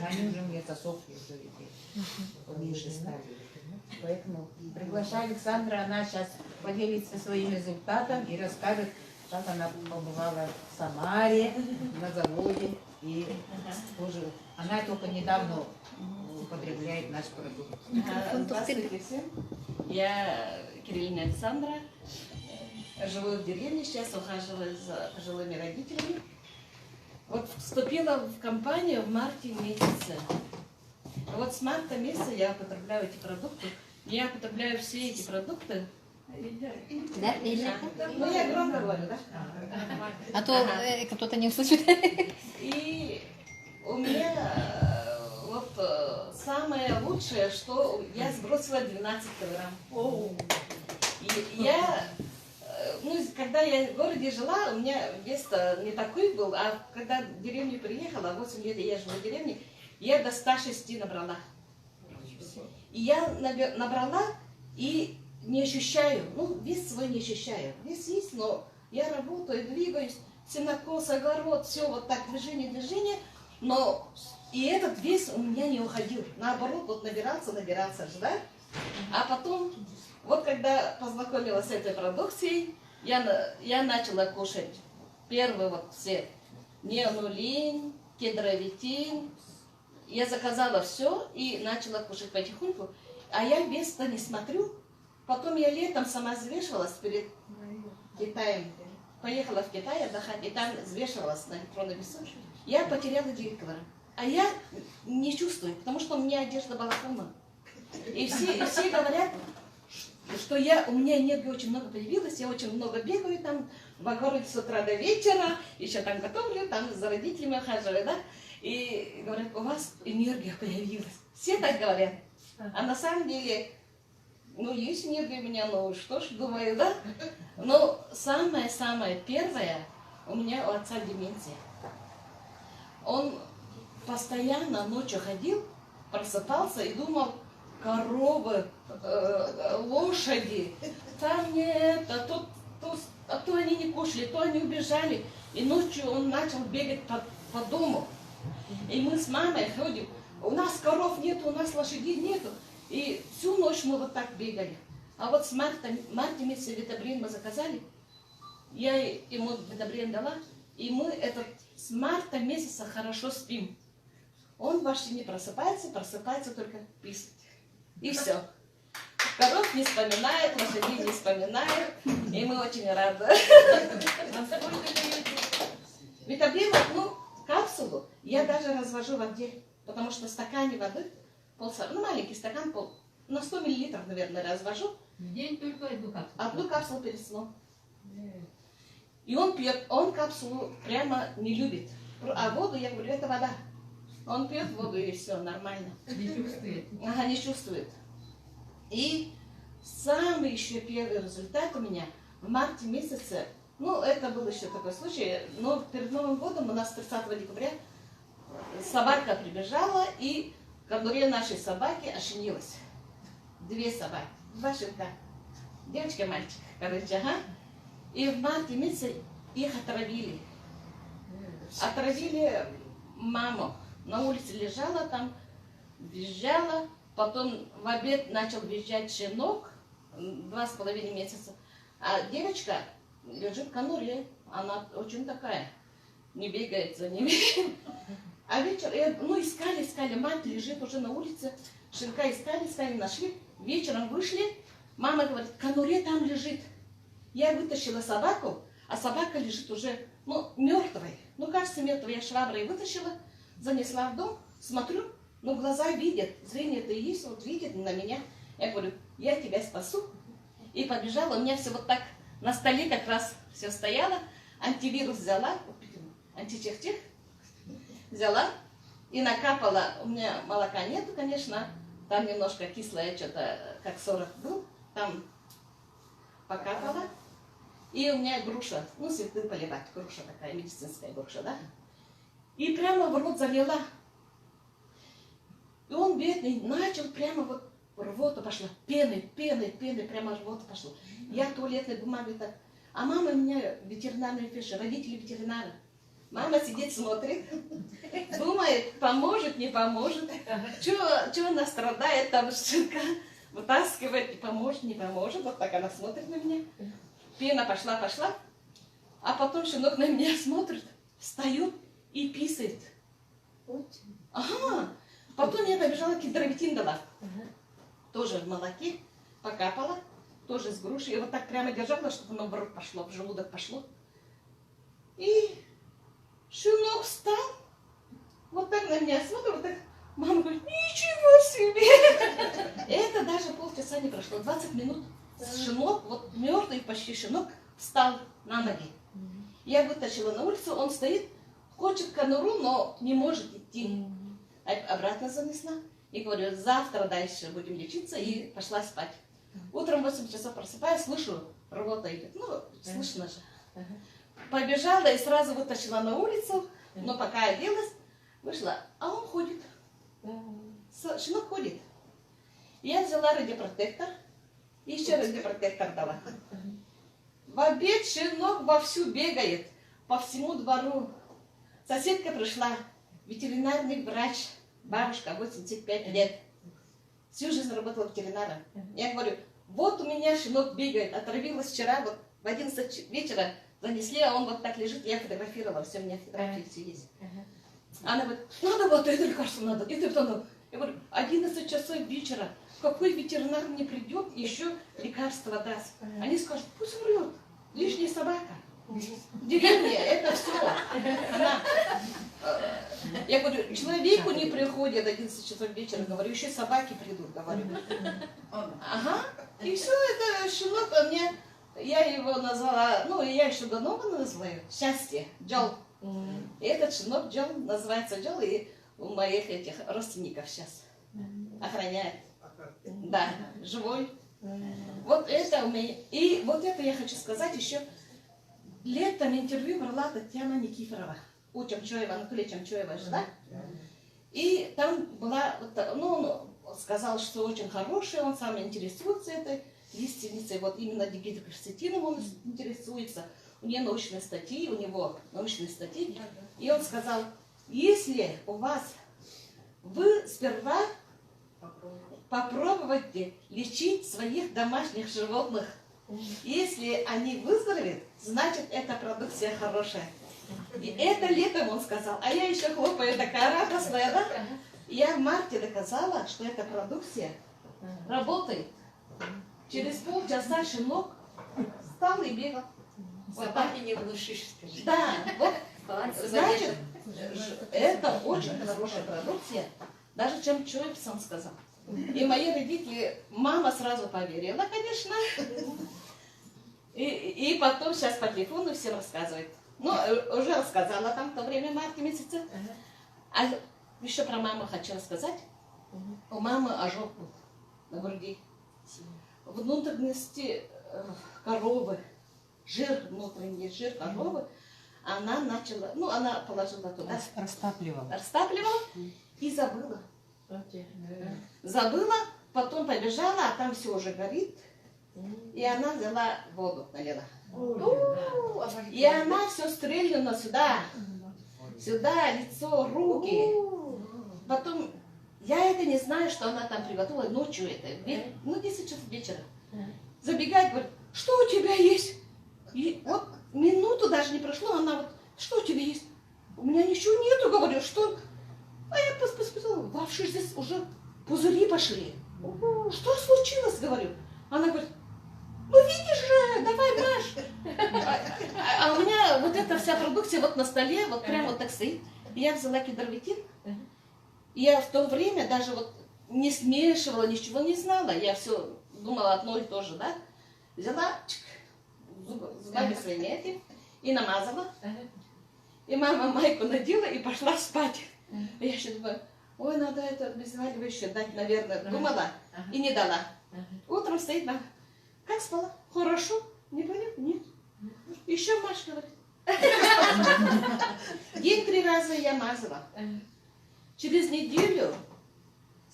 Они уже мне засохли, уже поменьше стали. Поэтому приглашаю Александра, она сейчас поделится своим результатом и расскажет, как она побывала в Самаре, на заводе. И тоже она только недавно употребляет наш продукт. Здравствуйте всем. Я Кириллина Александра. Живу в деревне, сейчас ухаживаю за пожилыми родителями. Вот вступила в компанию в марте месяце. Вот с марта месяца я употребляю эти продукты. Я употребляю все эти продукты. Да? Или? Ну, я громко говорю, да? А то кто-то не услышит. И у меня вот самое лучшее, что я сбросила 12 килограмм. И я, когда я в городе жила, у меня вес-то не такой был, а когда в деревню приехала, 8 лет я живу в деревне, я до 106 набрала. И я набрала и не ощущаю, вес свой не ощущаю. Вес есть, но я работаю, двигаюсь, сенокос, огород, все вот так, движение, но И этот вес у меня не уходил. Наоборот, вот набирался же, да? А потом, вот когда познакомилась с этой продукцией, я начала кушать первые вот все неонулин, кедровитин. Я заказала все и начала кушать потихоньку. А я вес-то не смотрю. Потом я летом сама взвешивалась перед Китаем. Поехала в Китай отдыхать, и там взвешивалась на электронном весу. Я потеряла 9 килограмм. А я не чувствую, потому что у меня одежда была полная. И все говорят, что у меня энергии очень много появилось, я очень много бегаю там в огороде с утра до вечера, еще там готовлю, там за родителями ухаживаю, да? И говорят, у вас энергия появилась. Все так говорят. А на самом деле, ну, есть энергия у меня, ну, что ж, думаю, да? Но самое-самое первое, у меня у отца деменция. Он постоянно ночью ходил, просыпался и думал, коровы, лошади, там нет, а то они не кушали, то они убежали. И ночью он начал бегать по дому. И мы с мамой ходим, у нас коров нету, у нас лошадей нету. И всю ночь мы вот так бегали. А вот с марта месяца витабрин мы заказали, я ему витабрин дала, и мы с марта месяца хорошо спим. Он вообще не просыпается только писать. И все. Коров не вспоминает, лошадей не вспоминает, и мы очень рады. Витабрин, капсулу я даже развожу в отделе, потому что в стакане воды, маленький стакан, на 100 миллилитров, наверное, развожу. В день только одну капсулу. Одну капсулу перед сном. И он пьет, он капсулу прямо не любит. А воду, я говорю, это вода. Он пьет воду и все, нормально. Не чувствует. Ага, не чувствует. И самый еще первый результат у меня в марте месяце, это был еще такой случай, но перед Новым годом у нас 30 декабря собака прибежала, и в конуре нашей собаки ошенилась. 2 собаки, 2 щенка. Девочка и мальчик, ага. И в марте месяце их отравили. Отравили маму. На улице лежала там, визжала. Потом в обед начал визжать щенок, 2,5 месяца. А девочка лежит в конуре. Она очень такая, не бегает за ними. А вечер, искали, мать лежит уже на улице. Щенка искали, нашли. Вечером вышли. Мама говорит, в конуре там лежит. Я вытащила собаку, а собака лежит уже, мертвой. Кажется, мертвой. Я шваброй вытащила, занесла в дом, смотрю, глаза видят, зрение-то есть, вот видит на меня. Я говорю, я тебя спасу. И побежала, у меня все вот так на столе как раз все стояло. Антивирус взяла, античих-чих взяла и накапала. У меня молока нету, конечно, там немножко кислое, что-то как 40 был, там покапала. И у меня груша, цветы поливать, груша такая, медицинская груша, да. И прямо в рот залила. И он, бедный, начал прямо вот рвота пошла, пены, прямо рвота пошла. Я туалетной бумагой так. А мама у меня ветеринарная фиша, родители ветеринары. Мама сидит, смотрит, думает, поможет, не поможет. Чего она страдает, там щенка вытаскивает, поможет, не поможет. Вот так она смотрит на меня. Пена пошла. А потом щенок на меня смотрит, встает и писает. Ага. Потом я побежала, кедровитин дала. Тоже в молоке, покапала, тоже с грушей. И вот так прямо держала, чтобы оно в рот пошло, в желудок пошло. И щенок встал, вот так на меня смотрит, вот так. Мама говорит, ничего себе! Это даже полчаса не прошло, 20 минут. Щенок, вот мертвый почти щенок, встал на ноги. Я вытащила на улицу, он стоит, хочет конуру, но не может идти. Обратно занесла и говорю, завтра дальше будем лечиться, и пошла спать. Утром в 8 часов просыпаюсь, слышу, рвота идет, слышно же. Побежала и сразу вытащила на улицу, но пока оделась, вышла, а он ходит. Щенок ходит. Я взяла радиопротектор, и еще радиопротектор дала. В обед щенок вовсю бегает по всему двору. Соседка пришла, ветеринарный врач, бабушка, 85 лет. Всю жизнь работала ветеринаром. Я говорю, вот у меня щенок бегает, отравилась вчера, вот в 11 вечера занесли, а он вот так лежит, я фотографировала, все, у меня фотографии все есть. Она говорит, надо вот это лекарство, надо, это надо. Я говорю, 11 часов вечера, какой ветеринар мне придет и еще лекарство даст? Они скажут, пусть умрет, лишняя собака. В деревне это все. Я говорю, человеку не приходит 11 часов вечера, говорю, еще собаки придут, говорю. Ага, и все это щенок у меня, я его назвала, ну, я еще давно называю, счастье, Джол. И этот щенок Джол называется Джол, и у моих этих родственников сейчас охраняет. Да, живой. Вот это у меня. И вот это я хочу сказать еще. Летом интервью брала Татьяна Никифорова. У Чамчоева, Анатолия Чамчоева же, да? И там была, ну, он сказал, что очень хороший, он сам интересуется этой лиственницей, вот именно дигидрокверцетином он интересуется. У нее научные статьи, у него научные статьи. И он сказал, если у вас, вы сперва попробуйте лечить своих домашних животных. Если они выздоровеют, значит, эта продукция хорошая. И это летом он сказал. А я еще хлопаю, такая радостная, да? Я в марте доказала, что эта продукция работает. Через полчаса щенок встал и бегал. Собаке не внушишь, скажи. Да, вот, значит, это очень хорошая продукция, даже чем Чоев сам сказал. И мои родители, мама сразу поверила, конечно. И потом сейчас по телефону всем рассказывает. Ну, уже рассказала там в то время, в марте месяце. А еще про маму хочу рассказать. У мамы ожог был на груди. Внутренности коровы, жир, внутренний жир коровы, она начала, ну, она положила туда. Растапливала и забыла. Забыла, потом побежала, а там все уже горит. И она взяла воду, налила. И она все стрельнула сюда. Сюда, лицо, руки. Потом, я это не знаю, что она там приготовила ночью это. Ну, 10 часов вечера. Забегает, говорит, что у тебя есть? И вот минуту даже не прошло, она вот, что у тебя есть? У меня ничего нету, говорю, что? А я посмотрела, вообще здесь уже пузыри пошли. Что случилось, говорю? Она говорит, ну видишь же, давай мажь. А у меня вот эта вся продукция вот на столе, вот прямо вот так стоит. И я взяла кедровитин. И я в то время даже вот не смешивала, ничего не знала. Я все думала одно и то же, да? Взяла зубами своими этим и намазала. И мама майку надела и пошла спать. Я еще думаю, ой, надо это обезболивающее дать, наверное. Думала и не дала. Утром стоит мама. Как спала? Хорошо? Не понял? Нет. Еще Маш говорит. День 3 раза я мазала. Через неделю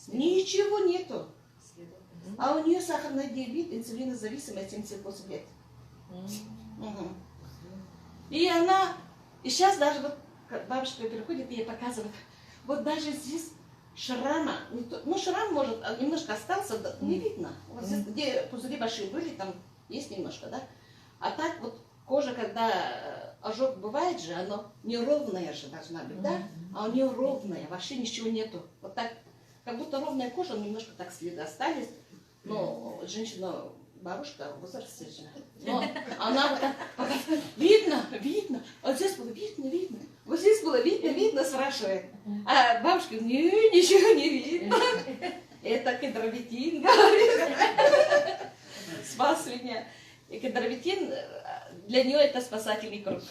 ничего нету. А у нее сахарный диабет, инсулинозависимость 78 лет. И она, и сейчас даже вот бабушка переходит и ей показывает, вот даже здесь шрама, ну шрам может немножко остался, не видно. Вот здесь, где пузыри большие были, там есть немножко, да? А так вот кожа, когда ожог бывает же, оно неровная же должна быть, да? А у нее ровная, вообще ничего нету. Вот так, как будто ровная кожа, немножко так следы остались. Но женщина, бабушка в возрасте же. Но она вот так, видно, видно. Вот здесь было видно, видно. Вот здесь было видно, видно, спрашивает. А бабушка, ничего не видно. Это кедровитин, говорит. Спас меня. И кедровитин, для нее это спасательный круг.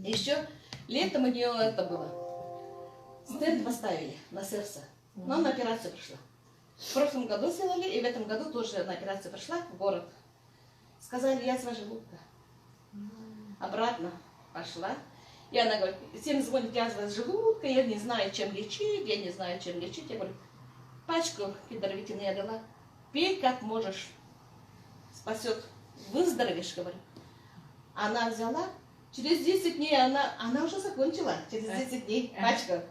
Еще летом у нее это было. Стенд поставили на сердце. Но на операцию пришла. В прошлом году сделали, и в этом году тоже на операцию пришла в город. Сказали, язва желудка. Обратно пошла. И она говорит, всем звонит язва желудка, я не знаю, чем лечить, я не знаю, чем лечить. Я говорю, пачку кедровитина я дала, пей как можешь, спасет, выздоровеешь, говорю. Она взяла, Через 10 дней она уже закончила. Через 10 дней пачка.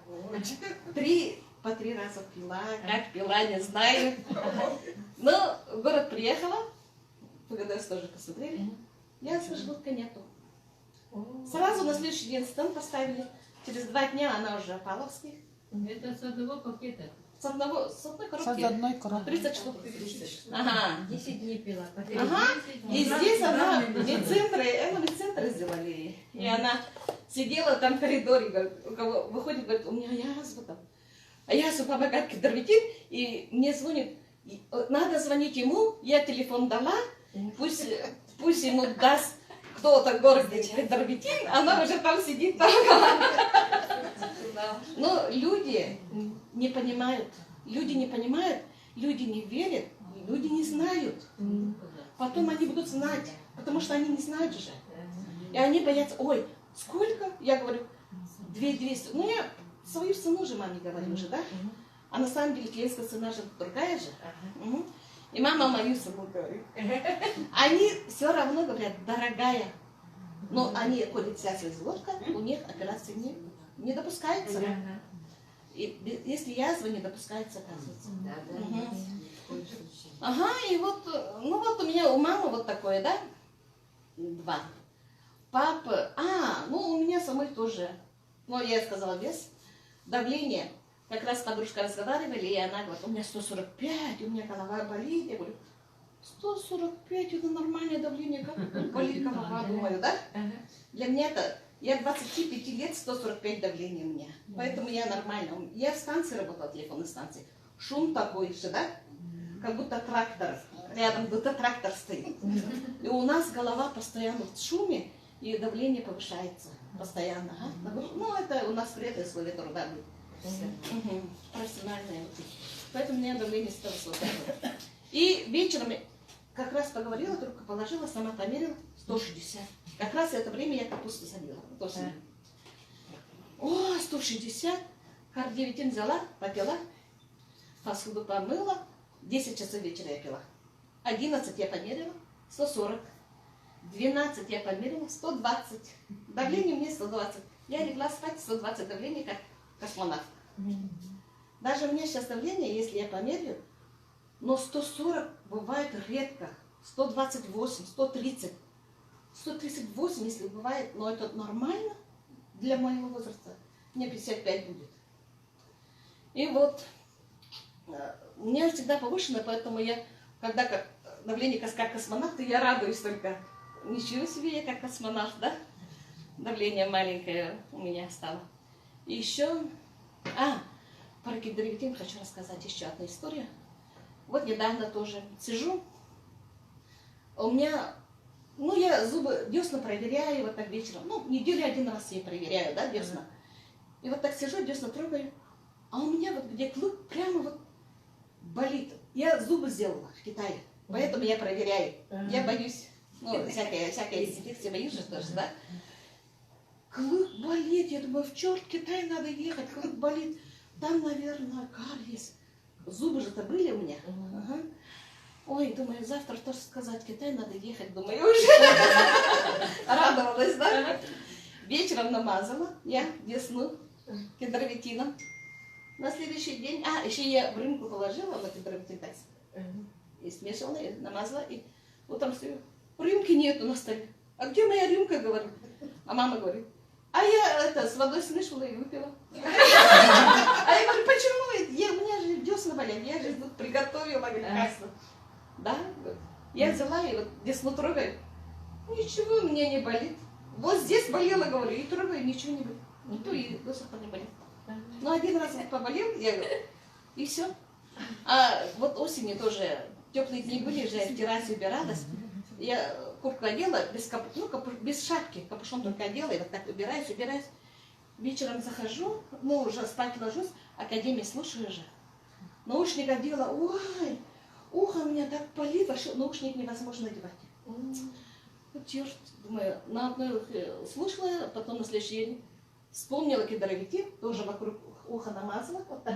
По 3 раза пила. Как пила, не знаю. Но в город приехала. ПГДС тоже посмотрели. Я слышу, водка нету. Сразу на следующий день стенд поставили. Через 2 дня она уже опала в снег. Это с одного пакета. С одной коробки. С одной коробки. 30 штук. Ага. 10 дней пила. По 3 Ага. 10 И дней. здесь она медцентры сделали ей. И она сидела там в коридоре, говорит, у кого выходит, говорит, у меня язва там. А язва помогает кедровитин, и мне звонит, надо звонить ему, я телефон дала, пусть ему даст кто-то в городе кедровитин, она уже там сидит. Но люди не понимают, люди не верят, люди не знают. Потом они будут знать, потому что они не знают уже. И они боятся, ой, сколько? Я говорю, 2200. Ну, я свою цену же маме говорю уже, да? А на самом деле клиентская цена же другая же. Мгм. И мама мою цену говорит. Они все равно говорят, дорогая. Но они ходят вся связь-лодка, у них операции не допускается. И если язва не допускается, оказывается. Мгм. Ага, и вот, ну вот у меня, у мамы вот такое, да? 2. Папа, ну у меня самой тоже, ну я сказала вес, давление. Как раз подружка разговаривали, и она говорит, у меня 145, у меня голова болит. Я говорю, 145, это нормальное давление, как болит голова, думаю, да? Для меня это, я 25 лет, 145 давления у меня, поэтому я нормально. Я в станции работала, телефонной станции, шум такой же, да? Как будто трактор, рядом будто трактор стоит. И у нас голова постоянно в шуме, и давление повышается постоянно. Ну, это у нас вредные условия труда были. Профессиональные. Поэтому у меня давление стало высокое. И вечером как раз поговорила, только положила, сама померила 160. Как раз в это время я капусту солила. О, 160. Кардиовитин взяла, попила, посуду помыла. 10 часов вечера я пила. 11 я померила, 140. 12 я померила, 120. Давление у меня 120. Я легла спать, 120 давление, как космонавт. Даже у меня сейчас давление, если я померю, но 140 бывает редко. 128, 130. 138, если бывает, но это нормально для моего возраста. Мне 55 будет. И вот, у меня всегда повышено, поэтому я, когда давление как космонавт, я радуюсь только. Ничего себе, я как космонавт, да? Давление маленькое у меня стало. И еще, про кедровитин хочу рассказать еще одну историю. Вот недавно тоже сижу, у меня, ну я зубы, десна проверяю вот так вечером, ну неделю 1 раз я проверяю, да, десна. И вот так сижу, десна трогаю, а у меня вот где клык прямо вот болит. Я зубы сделала в Китае, поэтому я проверяю. Я боюсь, ну всякая дезинфекция, боюсь же тоже, да. Клык болит, я думаю, в черт, Китай надо ехать, клык болит. Там, наверное, кариес. Зубы же-то были у меня. Ага. Ой, думаю, завтра тоже сказать, Китай надо ехать, думаю, уже радовалась, да? Вечером намазала я десну кедровитином. На следующий день, еще я в рюмку положила на кедровитин так, и смешивала, и намазала, и утром стою, рюмки нету на столе. А где моя рюмка, говорю? А мама говорит, а я с водой смешивала и выпила. А я говорю, почему? У меня же десна болят, я же тут приготовила, говорю, кассу. Да? Я взяла и вот десну трогаю. Ничего у меня не болит. Вот здесь болела, говорю, и трогаю, ничего не болит. И то и до сих пор не болит. Но 1 раз поболел, я говорю, и все. А вот осенью тоже теплые дни были, же я в террасе убиралась. Я куртку одела, без шапки, капюшон только одела, и вот так убираюсь. Вечером захожу, ну уже спать ложусь, академию слушаю уже. Наушник одела, ой, ухо у меня так болит, наушник невозможно одевать. Вот черт, думаю, на одной ухе слушала, потом на следующий день вспомнила кедровитин, тоже вокруг уха намазала, вот так,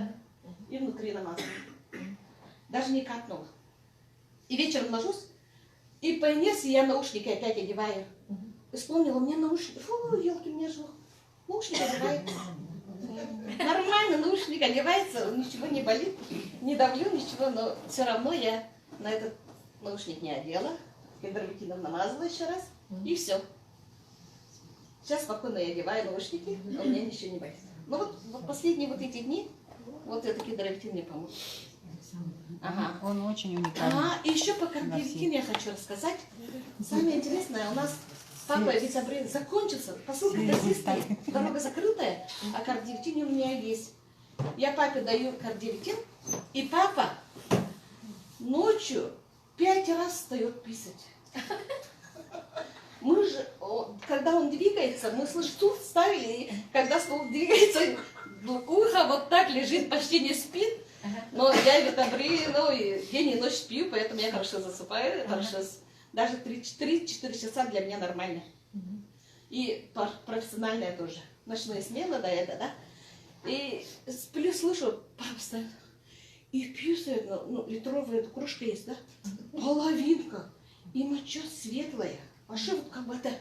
и внутри намазала. Даже не капнула. И вечером ложусь, и по инерции я наушники опять одеваю. вспомнила, у меня наушники. Фу, елки, мне же наушник одевается. Нормально, наушник одевается, ничего не болит, не давлю, ничего, но все равно я на этот наушник не одела. Гидровитином намазала еще раз, и все. Сейчас спокойно я одеваю наушники, но у меня ничего не болит. Ну вот последние вот эти дни, вот этот гидровитин мне помог. Ага. Он очень уникальный. Ага, и еще по кардиовитину я хочу рассказать. Самое интересное, у нас папа витабрин закончился, посылка российская, дорога закрытая, а кардиовитин у меня есть. Я папе даю кардиовитин, и папа ночью 5 раз встает писать. Мы же, когда он двигается, мы слышим, стул ставили, и когда стул двигается, ухо вот так лежит, почти не спит. Но я витабрин, ну, и день и ночь пью, поэтому я хорошо засыпаю, хорошо. Даже 3-4 часа для меня нормально. И профессиональная тоже. Ночные смены, да, это, да. И сплю, слышу, папа стоит. И пью, ну, литровая кружка есть, да? Половинка. И моча светлая. А что вот как бы это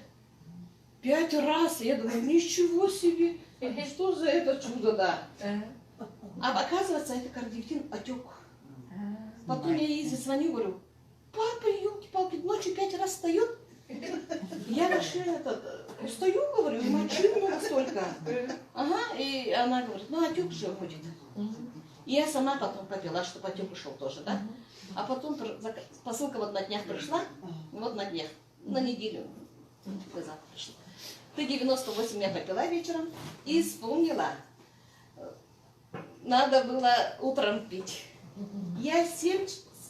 5 раз. Я думаю, ничего себе. Что за это чудо, да? А оказывается, это кардиовитин отек. Потом я ей звоню, говорю, папа, елки-палки, ночью 5 раз встает. Я вообще устаю, говорю, и мочи много столько. Ага, и она говорит, ну отек же будет. И я сама потом попила, чтобы отек ушел тоже, да? А потом посылка вот на днях пришла, вот на днях, на неделю. Завтра пришла. Т-98 я попила вечером и вспомнила. Надо было утром пить. Я 7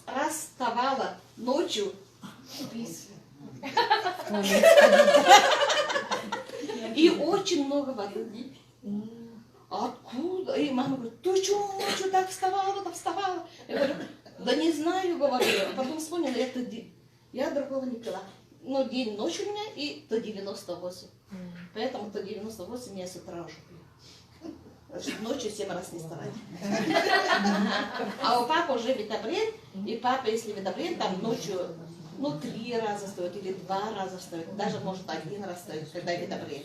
раз вставала ночью. И очень много воды. Откуда? И мама говорит, ты что ночью так вставала, так вставала? Я говорю, да не знаю, говорю. А потом вспомнила, я другого не пила. Но день, ночь у меня и Т-98. Поэтому Т-98 я с утра уже пью. Значит, ночью 7 раз не вставать. А у папы уже витабрин, и папа, если витабрин, там ночью, ну, 3 раза встает или 2 раза встает, даже может 1 раз встает, когда витабрин.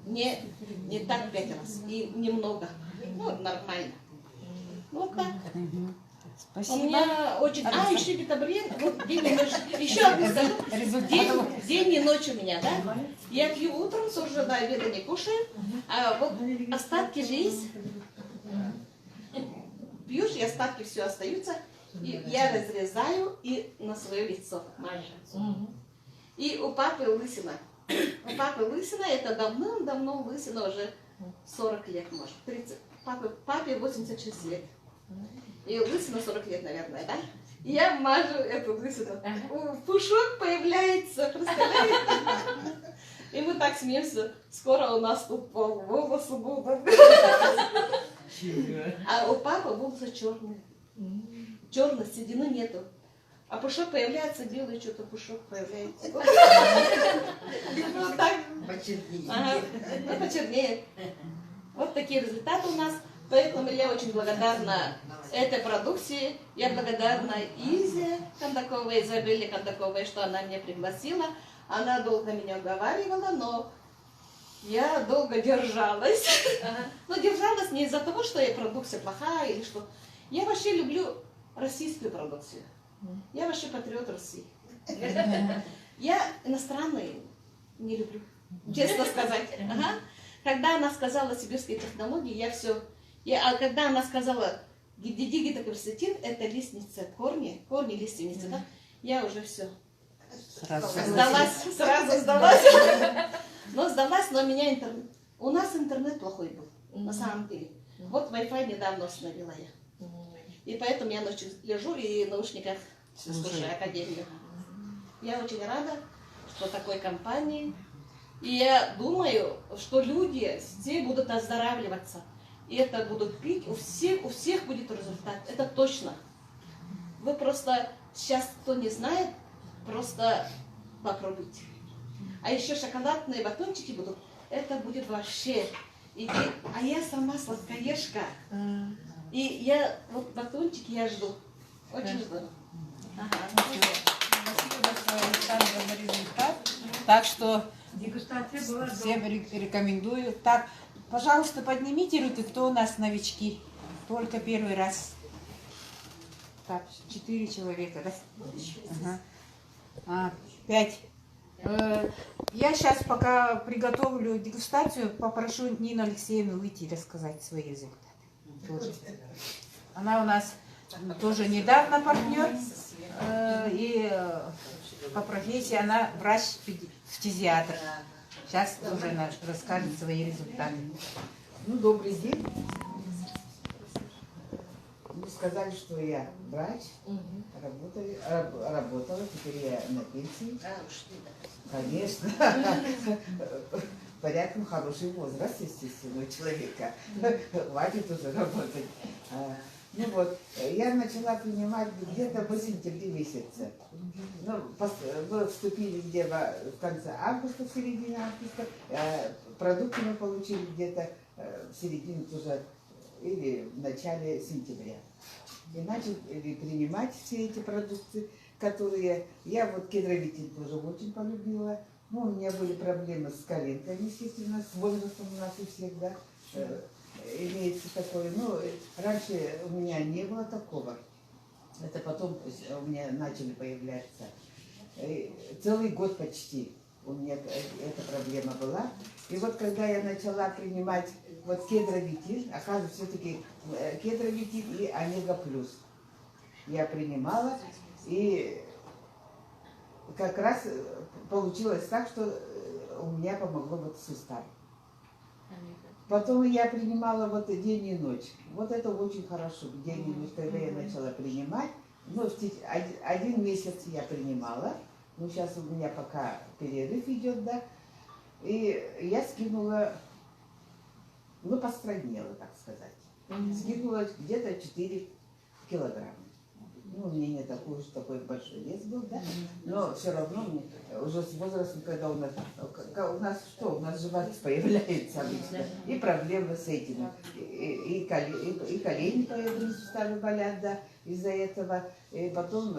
Не так 5 раз, и немного. Ну, нормально. Вот так. Спасибо. У меня очень... еще витабрин, вот день и ночь. Еще одну скажу. День и ночь у меня, да? Я пью утром, с уже до обеда не кушаю, а вот остатки же есть. Пьешь, и остатки все остаются. И я разрезаю и на свое лицо мажу. И у папы лысина. У папы лысина, это давно лысина, уже 40 лет, может, 30. Папе 86 лет. И лысина 40 лет, наверное, да? И я мажу эту лысину. Пушок появляется, представляете? И мы так смеемся. Скоро у нас тут волосы будут. А у папы волосы черные. Черной седины нету. А пушок появляется, белый что-то пушок появляется. Вот так. Почернеет. Вот такие результаты у нас. Поэтому я очень благодарна этой продукции. Я благодарна Изе Кондаковой, Изабелле Кондаковой, что она меня пригласила. Она долго меня уговаривала, но я долго держалась. Но держалась не из-за того, что продукция плохая или что. Я вообще люблю российскую продукцию. Я вообще патриот России. Я иностранные не люблю, честно сказать. Когда она сказала сибирские технологии, я все... А когда она сказала гидидигидокверцетин, это лиственница, корни лиственницы, да? Я уже все. Сразу сдалась. Но сдалась, но у нас интернет плохой был, на самом деле. Вот Wi-Fi недавно установила я. И поэтому я ночью лежу и в наушниках слушаю Академию. Я очень рада, что такой компании. И я думаю, что люди все будут оздоравливаться. И это будут пить, у всех будет результат. Это точно. Вы просто, сейчас кто не знает, просто попробуйте. А еще шоколадные батончики будут. Это будет вообще. А я сама сладкоежка. И я, вот батончики я жду. Очень жду. Спасибо большое, Александра, за результат. Так что Дегустация была Всем рекомендую. Так, пожалуйста, поднимите руки, кто у нас новички. Только первый раз. Так, 4 человека, да? Ага. 5. Я сейчас пока приготовлю дегустацию, попрошу Нину Алексеевну выйти и рассказать свои результаты. Тоже. Она у нас тоже недавно партнер, и по профессии она врач-фтизиатр. Сейчас уже она расскажет свои результаты. Ну, добрый день. Вы сказали, что я врач, работала, теперь я на пенсии. Конечно. Порядком хороший возраст, естественно, у человека. Хватит уже работать. Ну вот, я начала принимать где-то в сентябре месяце. Ну, мы вступили где в конце августа, в середине августа. Продукты мы получили где-то в середине тоже или в начале сентября. И начали принимать все эти продукты, которые... Я вот кедровитин тоже очень полюбила. Ну, у меня были проблемы с коленками, естественно, с возрастом у нас у всех, да, имеется такое. Ну, раньше у меня не было такого. Это потом у меня начали появляться. Целый год почти у меня эта проблема была. И вот когда я начала принимать вот кедровитин, оказывается, все-таки кедровитин и омега плюс я принимала, и как раз получилось так, что у меня помогло вот сустав. Потом я принимала вот день и ночь. Вот это очень хорошо, день и ночь, когда я начала принимать. Ну, 1 месяц я принимала. Ну, сейчас у меня пока перерыв идет, да. И я скинула, ну, постройнела, так сказать. Скинула где-то 4 килограмма. Ну, у меня не такой уж такой большой вес был, да. Но все равно мне уже с возрастом, когда у нас что? У нас животик появляется обычно. И проблемы с этим. И колени появились, суставы болят, да, из-за этого. И потом,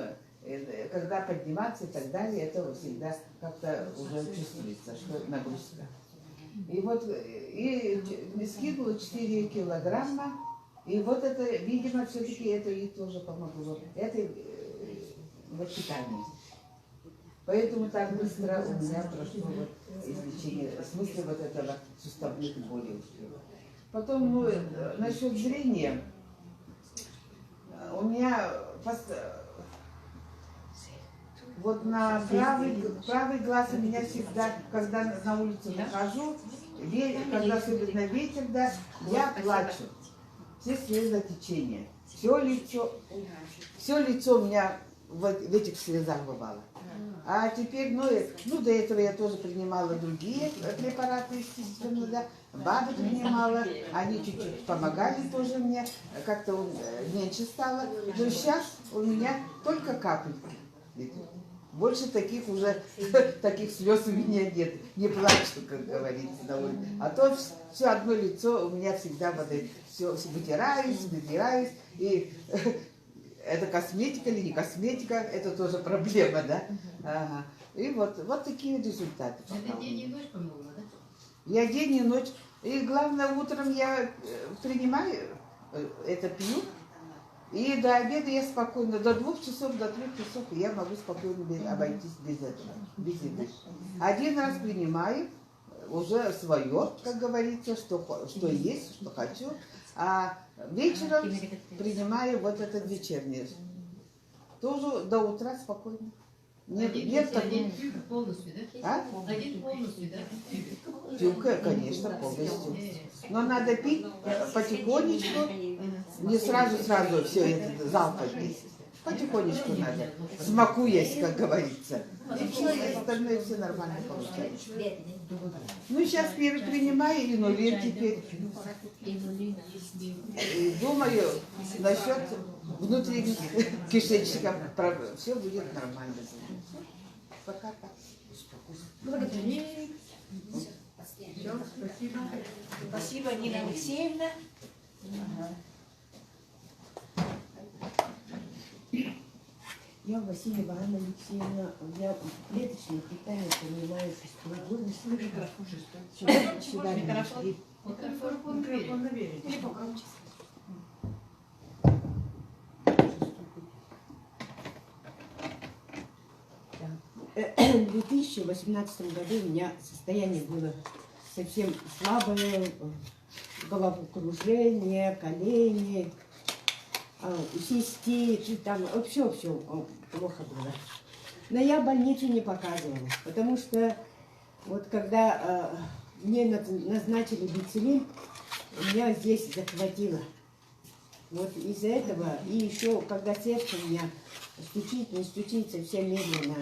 когда подниматься и так далее, это всегда как-то уже чувствуется, что нагрузка. И вот, и скинула 4 килограмма. И вот это, видимо, все-таки это и тоже помогло. Это вот питание. Поэтому так быстро у меня прошло вот излечение, в смысле вот этого суставных болей. Потом, ну, насчет зрения, у меня вот на правый глаз у меня всегда, когда на улицу выхожу, когда особенно ветер, да, я плачу. Все слезотечения. Все лицо у меня в этих слезах бывало. А теперь, ну, до этого я тоже принимала другие препараты, естественно, да. БАДы принимала, они чуть-чуть помогали тоже мне, как-то меньше стало. Но сейчас у меня только капельки. Больше таких уже, таких слез у меня нет. Не плачу, как говорится, на улице. А то все одно лицо у меня всегда воды. Все вытираюсь. И это косметика или не косметика, это тоже проблема, да? Ага. И вот такие результаты. Это день и ночь помогла, да? Я день и ночь. И главное, утром я принимаю, это пью. И до обеда я спокойно, до 2 часов, до 3 часов я могу спокойно обойтись без этого, без еды. 1 раз принимаю, уже свое, как говорится, что есть, что хочу. А вечером принимаю вот этот вечерний. Тоже до утра спокойно. Нет такого. Полностью, да? Один полностью, да? Пью, конечно, полностью. Но надо пить потихонечку, не сразу все это залпом пить. Потихонечку надо, смакуясь, как говорится. И все остальное все нормально получается. Ну, сейчас принимаю инулин теперь. И думаю, насчет внутренних кишечников все будет нормально. Пока так. Благодарю. Все, спасибо. Спасибо, Нина Алексеевна. Ага. Я Василия Ивановна Алексеевна, я клеточное питание принимаю 6 года. Сюда Микрофон. Микрофон наверх. Или погромче. В 2018 году у меня состояние было совсем слабое, головокружение, колени, цистит, там вообще все плохо было. Но я больницу не показывала, потому что вот когда мне назначили бицилин, меня здесь захватило. Вот из-за этого, и еще когда сердце у меня стучит, не стучит, совсем медленно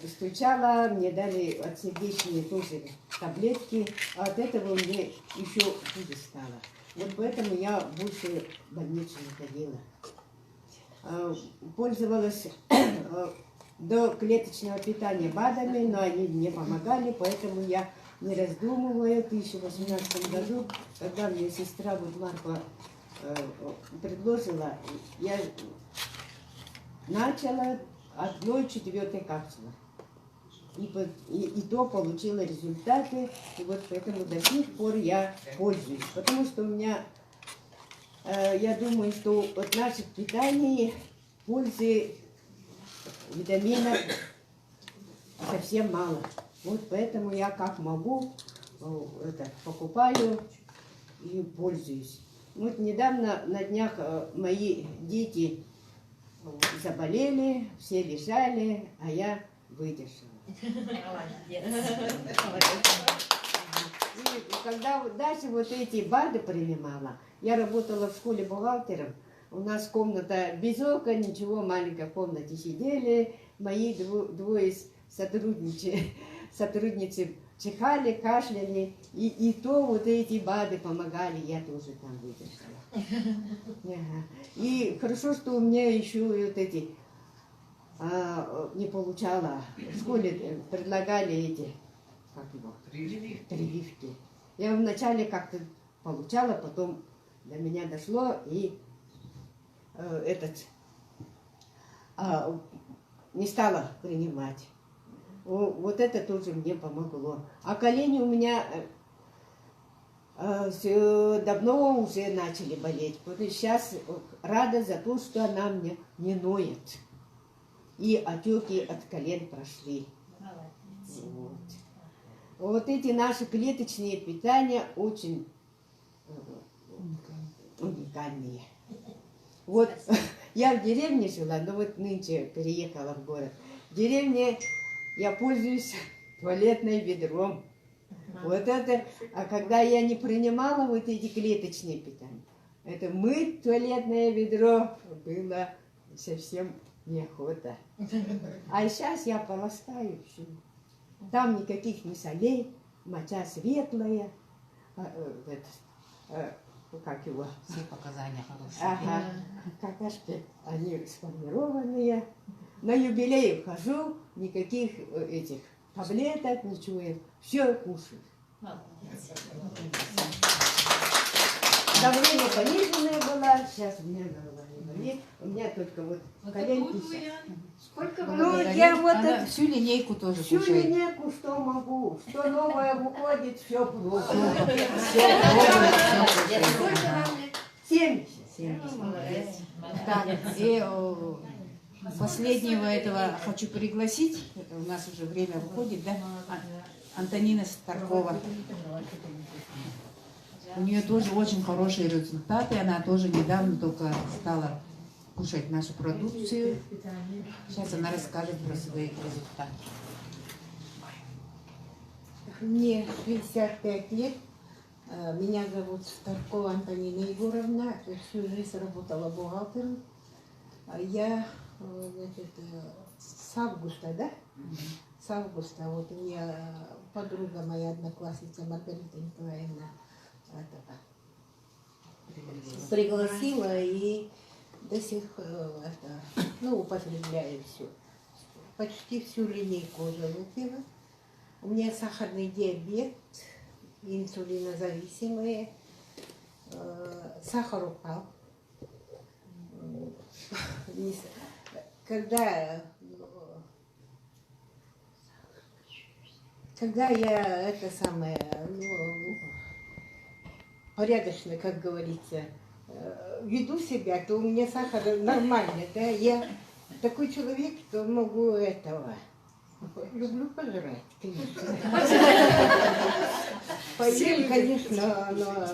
стучало, мне дали от сердечной тоже таблетки, а от этого мне еще хуже стало. Вот поэтому я больше в больницу не ходила. Пользовалась до клеточного питания БАДами, но они не помогали, поэтому я, не раздумывая, в 2018 году, когда мне сестра Марфа предложила, я начала 1/4 капсулы. И то получила результаты, и вот поэтому до сих пор я пользуюсь. Потому что у меня, я думаю, что от наших питаний пользы витаминов совсем мало. Вот поэтому я как могу покупаю и пользуюсь. Вот недавно на днях мои дети заболели, все лежали, а я выдержала. И когда даже вот эти БАДы принимала, я работала в школе бухгалтером, у нас комната без окон, ничего, маленькой в комнате сидели, мои двое сотрудницы чихали, кашляли, и то вот эти БАДы помогали, я тоже там выдержала. И хорошо, что у меня еще вот эти не получала. В школе предлагали эти, как его? Прививки. Я вначале как-то получала, потом до меня дошло, и не стала принимать. Вот это тоже мне помогло. А колени у меня давно уже начали болеть. Вот сейчас рада за то, что она мне не ноет. И отеки от колен прошли. Вот эти наши клеточные питания очень уникальные. Вот я в деревне жила, но вот нынче переехала в город. В деревне я пользуюсь туалетным ведром. Вот это, а когда я не принимала вот эти клеточные питания, это мыть туалетное ведро было совсем неохота. А сейчас я полоскаю все. Там никаких ни солей, моча светлая, как его? Все показания хорошие. Ага, какашки, они сформированные. На юбилей хожу, никаких этих таблеток, ничего, все кушаю. Давление пониженное было, сейчас у меня голова не болит, у меня только вот коленки. Сколько Ну, вы? я вот Она всю линейку тоже всю кушает. линейку, что могу, что новое выходит, все плохо. Сколько вам лет? 70. Молодец. Так, и последнего этого хочу пригласить. У нас уже время выходит, да? Антонина Старкова. У нее тоже очень хорошие результаты. Она тоже недавно только стала кушать нашу продукцию. Сейчас она расскажет про свои результаты. Мне 65 лет. Меня зовут Старкова Антонина Егоровна. Всю жизнь работала бухгалтером. Я, значит, с августа, да? С августа. Вот у меня подруга моя, одноклассница Маргарита Николаевна пригласила, и до сих употребляю все. Почти всю линейку уже выпила. У меня сахарный диабет, инсулинозависимые, сахар упал. не с- когда я это самое, ну, порядочно, как говорится, веду себя, то у меня сахар нормальный, да, я такой человек, что могу этого, люблю пожрать, конечно. Поем, конечно, оно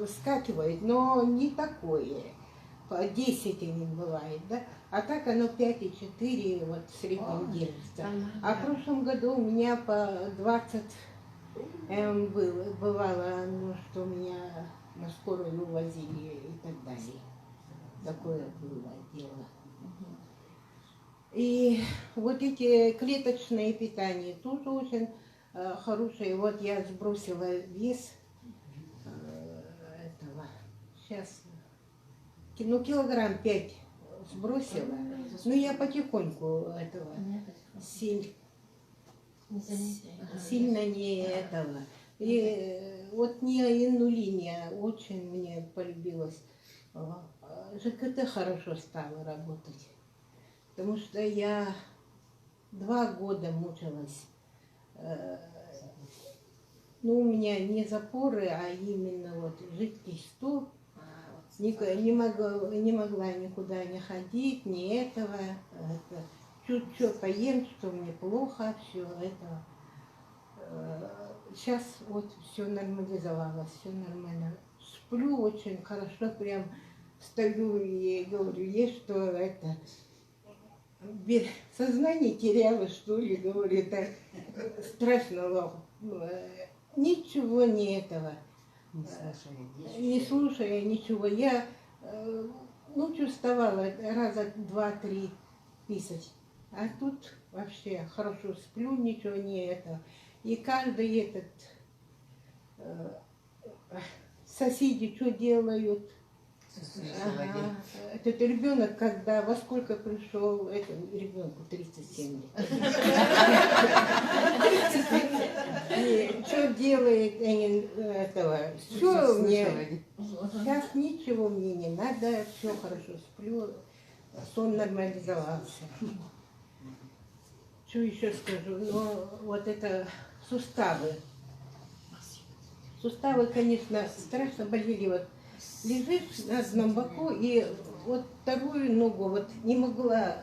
скакивает, но не такое. По 10 не бывает, да? А так оно 5,4 вот в среднем держится. А в прошлом году у меня по 20 бывало, ну, что меня на скорую увозили и так далее. Такое было дело. И вот эти клеточные питания тоже очень хорошие. Вот я сбросила вес этого. Сейчас, ну, килограмм 5 сбросила. Ну, я потихоньку этого сильно не этого. И вот не инулиния очень мне полюбилась. ЖКТ хорошо стало работать. Потому что я 2 года мучилась. Ну, у меня не запоры, а именно вот жидкий стул. Не могла никуда не ходить, ни этого. Чуть что поем, что мне плохо, все это. Сейчас вот все нормализовалось, все нормально. Сплю очень хорошо, прям стою и говорю, есть что это... Сознание теряла, что ли, говорю, это страшно. Ничего не этого. Не слушая ничего. Я ночью вставала раза 2-3 писать. А тут вообще хорошо сплю, ничего не это. И каждый этот соседи что делают. Ага. Этот ребенок, когда во сколько пришел, этому ребенку 37 лет. Что делает этого? Все мне. Сейчас ничего мне не надо, все хорошо сплю, сон нормализовался. Что еще скажу? Ну, вот это суставы. Суставы, конечно, страшно болели. Вот лежишь на одном боку, и вот вторую ногу вот не могла,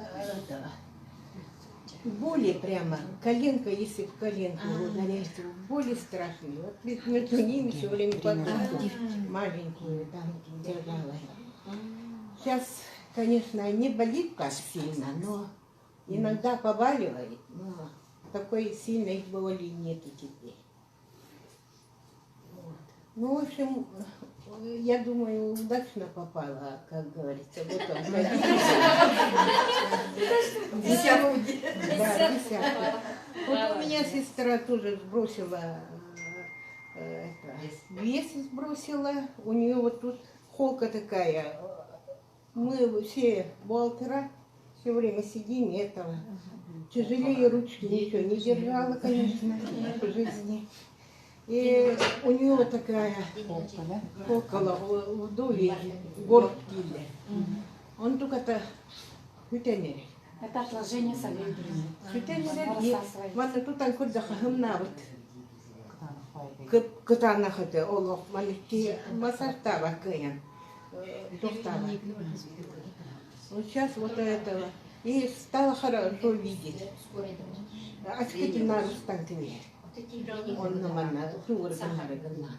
боли прямо, коленка, если в коленку ударяешь, боли страшные. Вот между ними все время подушку маленькую там держала. Сейчас, конечно, не болит так сильно, но иногда побаливает, но такой сильной боли нету теперь. Вот. Ну, в общем, я думаю, удачно попала, как говорится, в этом году. Десятку. Да, десятку. Вот у меня сестра тоже сбросила, вес сбросила, у нее вот тут холка такая. Мы все бухгалтера все время сидим, этого. Тяжелее ручки ничего не держала, конечно, по жизни. И у него такая около вдове горькие. Он только-то хютенери. Это отложение солей. Хютенери, ванна тут он хоть захагамна вот. Катанахате, олов, малики, масартава каян. Тухтава. Вот сейчас вот этого. И стало хорошо видеть. А теперь на рустанкве. Он на манна, тур гамарагна.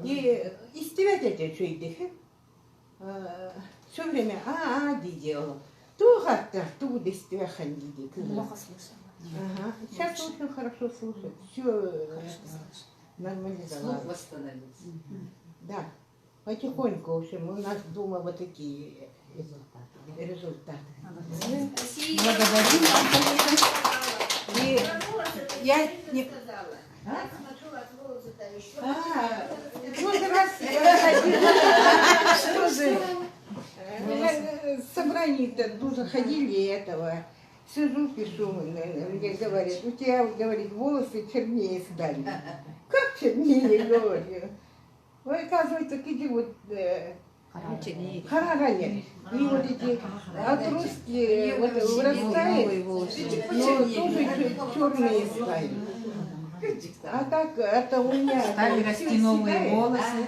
И истевать что идти. Все время делала. Тугата, ту дистехан диди. Плохо слышала. Сейчас очень хорошо слушать. Все нормализовалось. Слух восстановился. Да. Потихоньку, в общем, у нас дома вот такие результаты. Благодарим вас. И я не... Вот раз собрание-то дуже ходили этого. Сижу, пишу, мне говорят, у тебя, говорит, волосы чернее стали. Как чернее, говорю? Ой, оказывается, такие вот Карагане. И вот эти отростки вот вырастают, но тоже черные стали. А так это у меня... Стали расти новые волосы,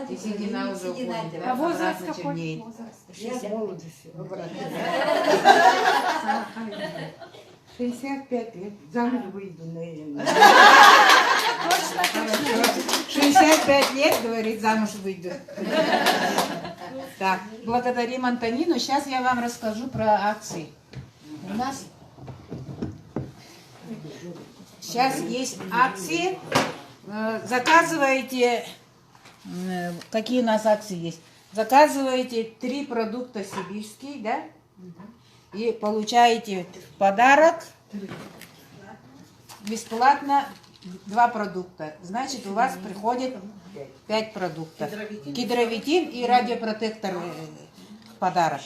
и седина уже уходит. А возраст обратно какой? чернеет. Я молодость обратно. 65 лет. Замуж выйду, наверное. 65 лет, говорит, замуж выйду. Так, благодарим Антонину. Сейчас я вам расскажу про акции. У нас сейчас есть акции. Заказываете, какие у нас акции есть? Заказываете 3 продукта сибирские, да? И получаете в подарок бесплатно 2 продукта. Значит, у вас приходит 5 продуктов. Гидровитин и радиопротектор в подарок.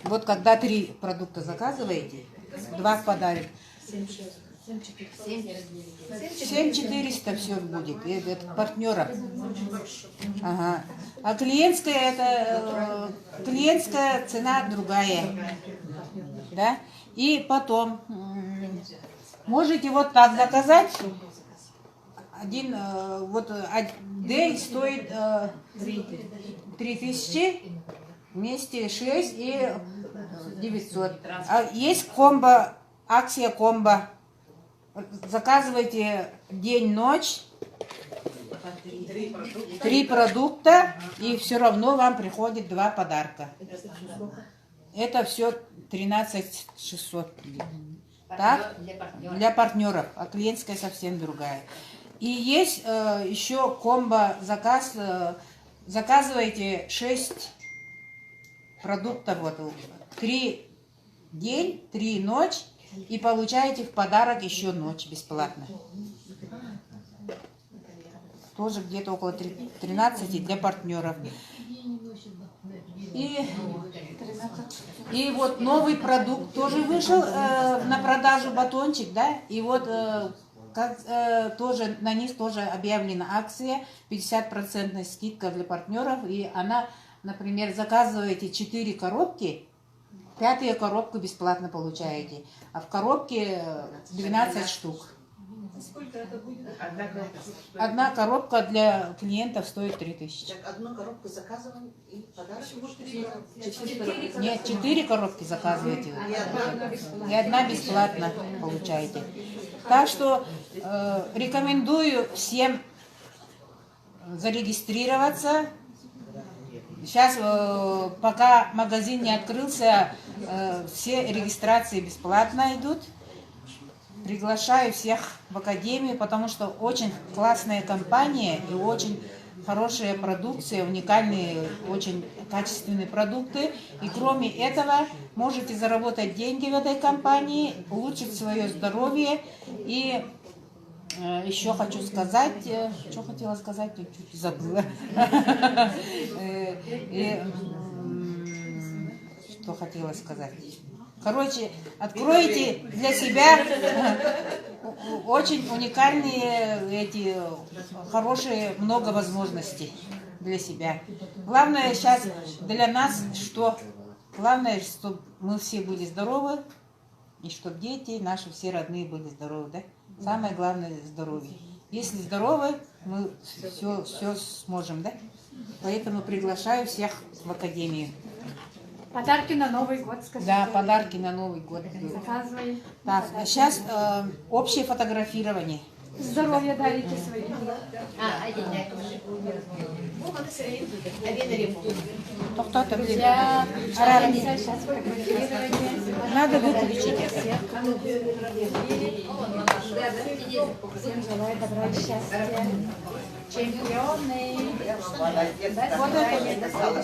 Вот когда 3 продукта заказываете, 2 в подарок. 7400 все будет. Это партнера. Ага. А клиентская цена другая. Да? И потом можете вот так заказать. Один вот Дэй стоит 3000, вместе 6 и 900. А есть комбо, акция комбо. Заказывайте день-ночь, 3 продукта, и все равно вам приходит 2 подарка. Это все 13600. Так? Для партнеров, а клиентская совсем другая. И есть еще комбо заказ. Заказывайте 6 продуктов, вот, 3 день, 3 ночь, и получаете в подарок еще ночь бесплатно. Тоже где-то около 13 для партнеров. И вот новый продукт тоже вышел на продажу, батончик, да? И вот тоже на них тоже объявлена акция, 50% скидка для партнеров. И она, например, заказываете 4 коробки, 5-ю коробку бесплатно получаете. А в коробке 12 штук. Сколько это будет? Одна коробка для клиентов стоит 3000. Так, одну коробку заказываем и подарок. Нет, 4 коробки заказываете. И одна бесплатно получаете. Так что рекомендую всем зарегистрироваться. Сейчас, пока магазин не открылся, все регистрации бесплатно идут. Приглашаю всех в академию, потому что очень классная компания и очень хорошая продукция, уникальные, очень качественные продукты. И кроме этого, можете заработать деньги в этой компании, улучшить свое здоровье. И еще хочу сказать, что хотела сказать, чуть забыла. Что хотела сказать. Короче, откройте для себя очень уникальные эти хорошие, много возможностей для себя. Главное сейчас для нас, что главное, чтобы мы все были здоровы, и чтобы дети наши все родные были здоровы, да? Самое главное здоровье. Если здоровы, мы все сможем, да? Поэтому приглашаю всех в академию. Подарки на Новый год, скажите. Да, подарки на Новый год. Заказываем. Так, сейчас общее фотографирование. Здоровье дарите своим. Друзья, сейчас фотографирование. надо выключить это. Всем желаю добра и счастья. Чемпионы. Вот это.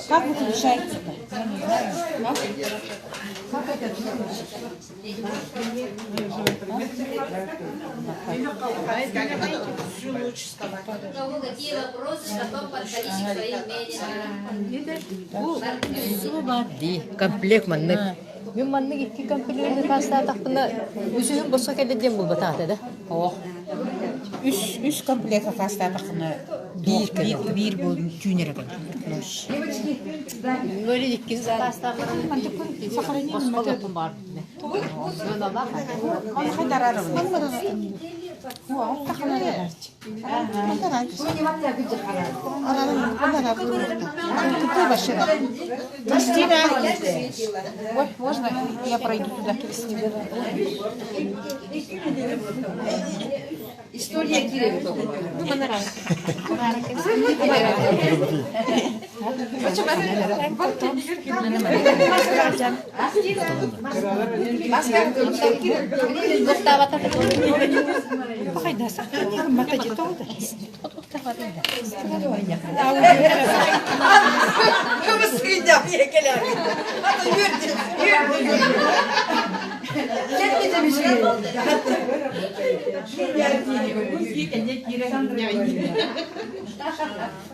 Как выключается-то? Я не знаю. Как это выключить? У кого какие вопросы, потом подходите к своим медиа. комплект маннык. Мен маннык 2 комплектini пастатах бына үзүн босо келеден бул бататы да. Ох. үш комплект астатықны бир болдың түйнереген. Böyle iki Сохранение бар. Қайтарарым. Ой, можно я пройду туда? История Кирилла.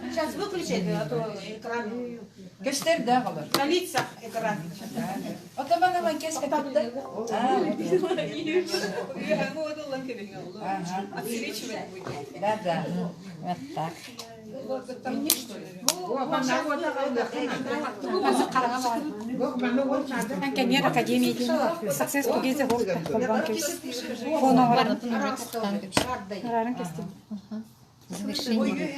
Сейчас выключите, а то экран. Göster de kalır. Kalится экран. O da bana ben kes kapattı. Да, да. Вот так. Кенер академияда саксес тугезе болду. Фоно барарын кестим. Завершение.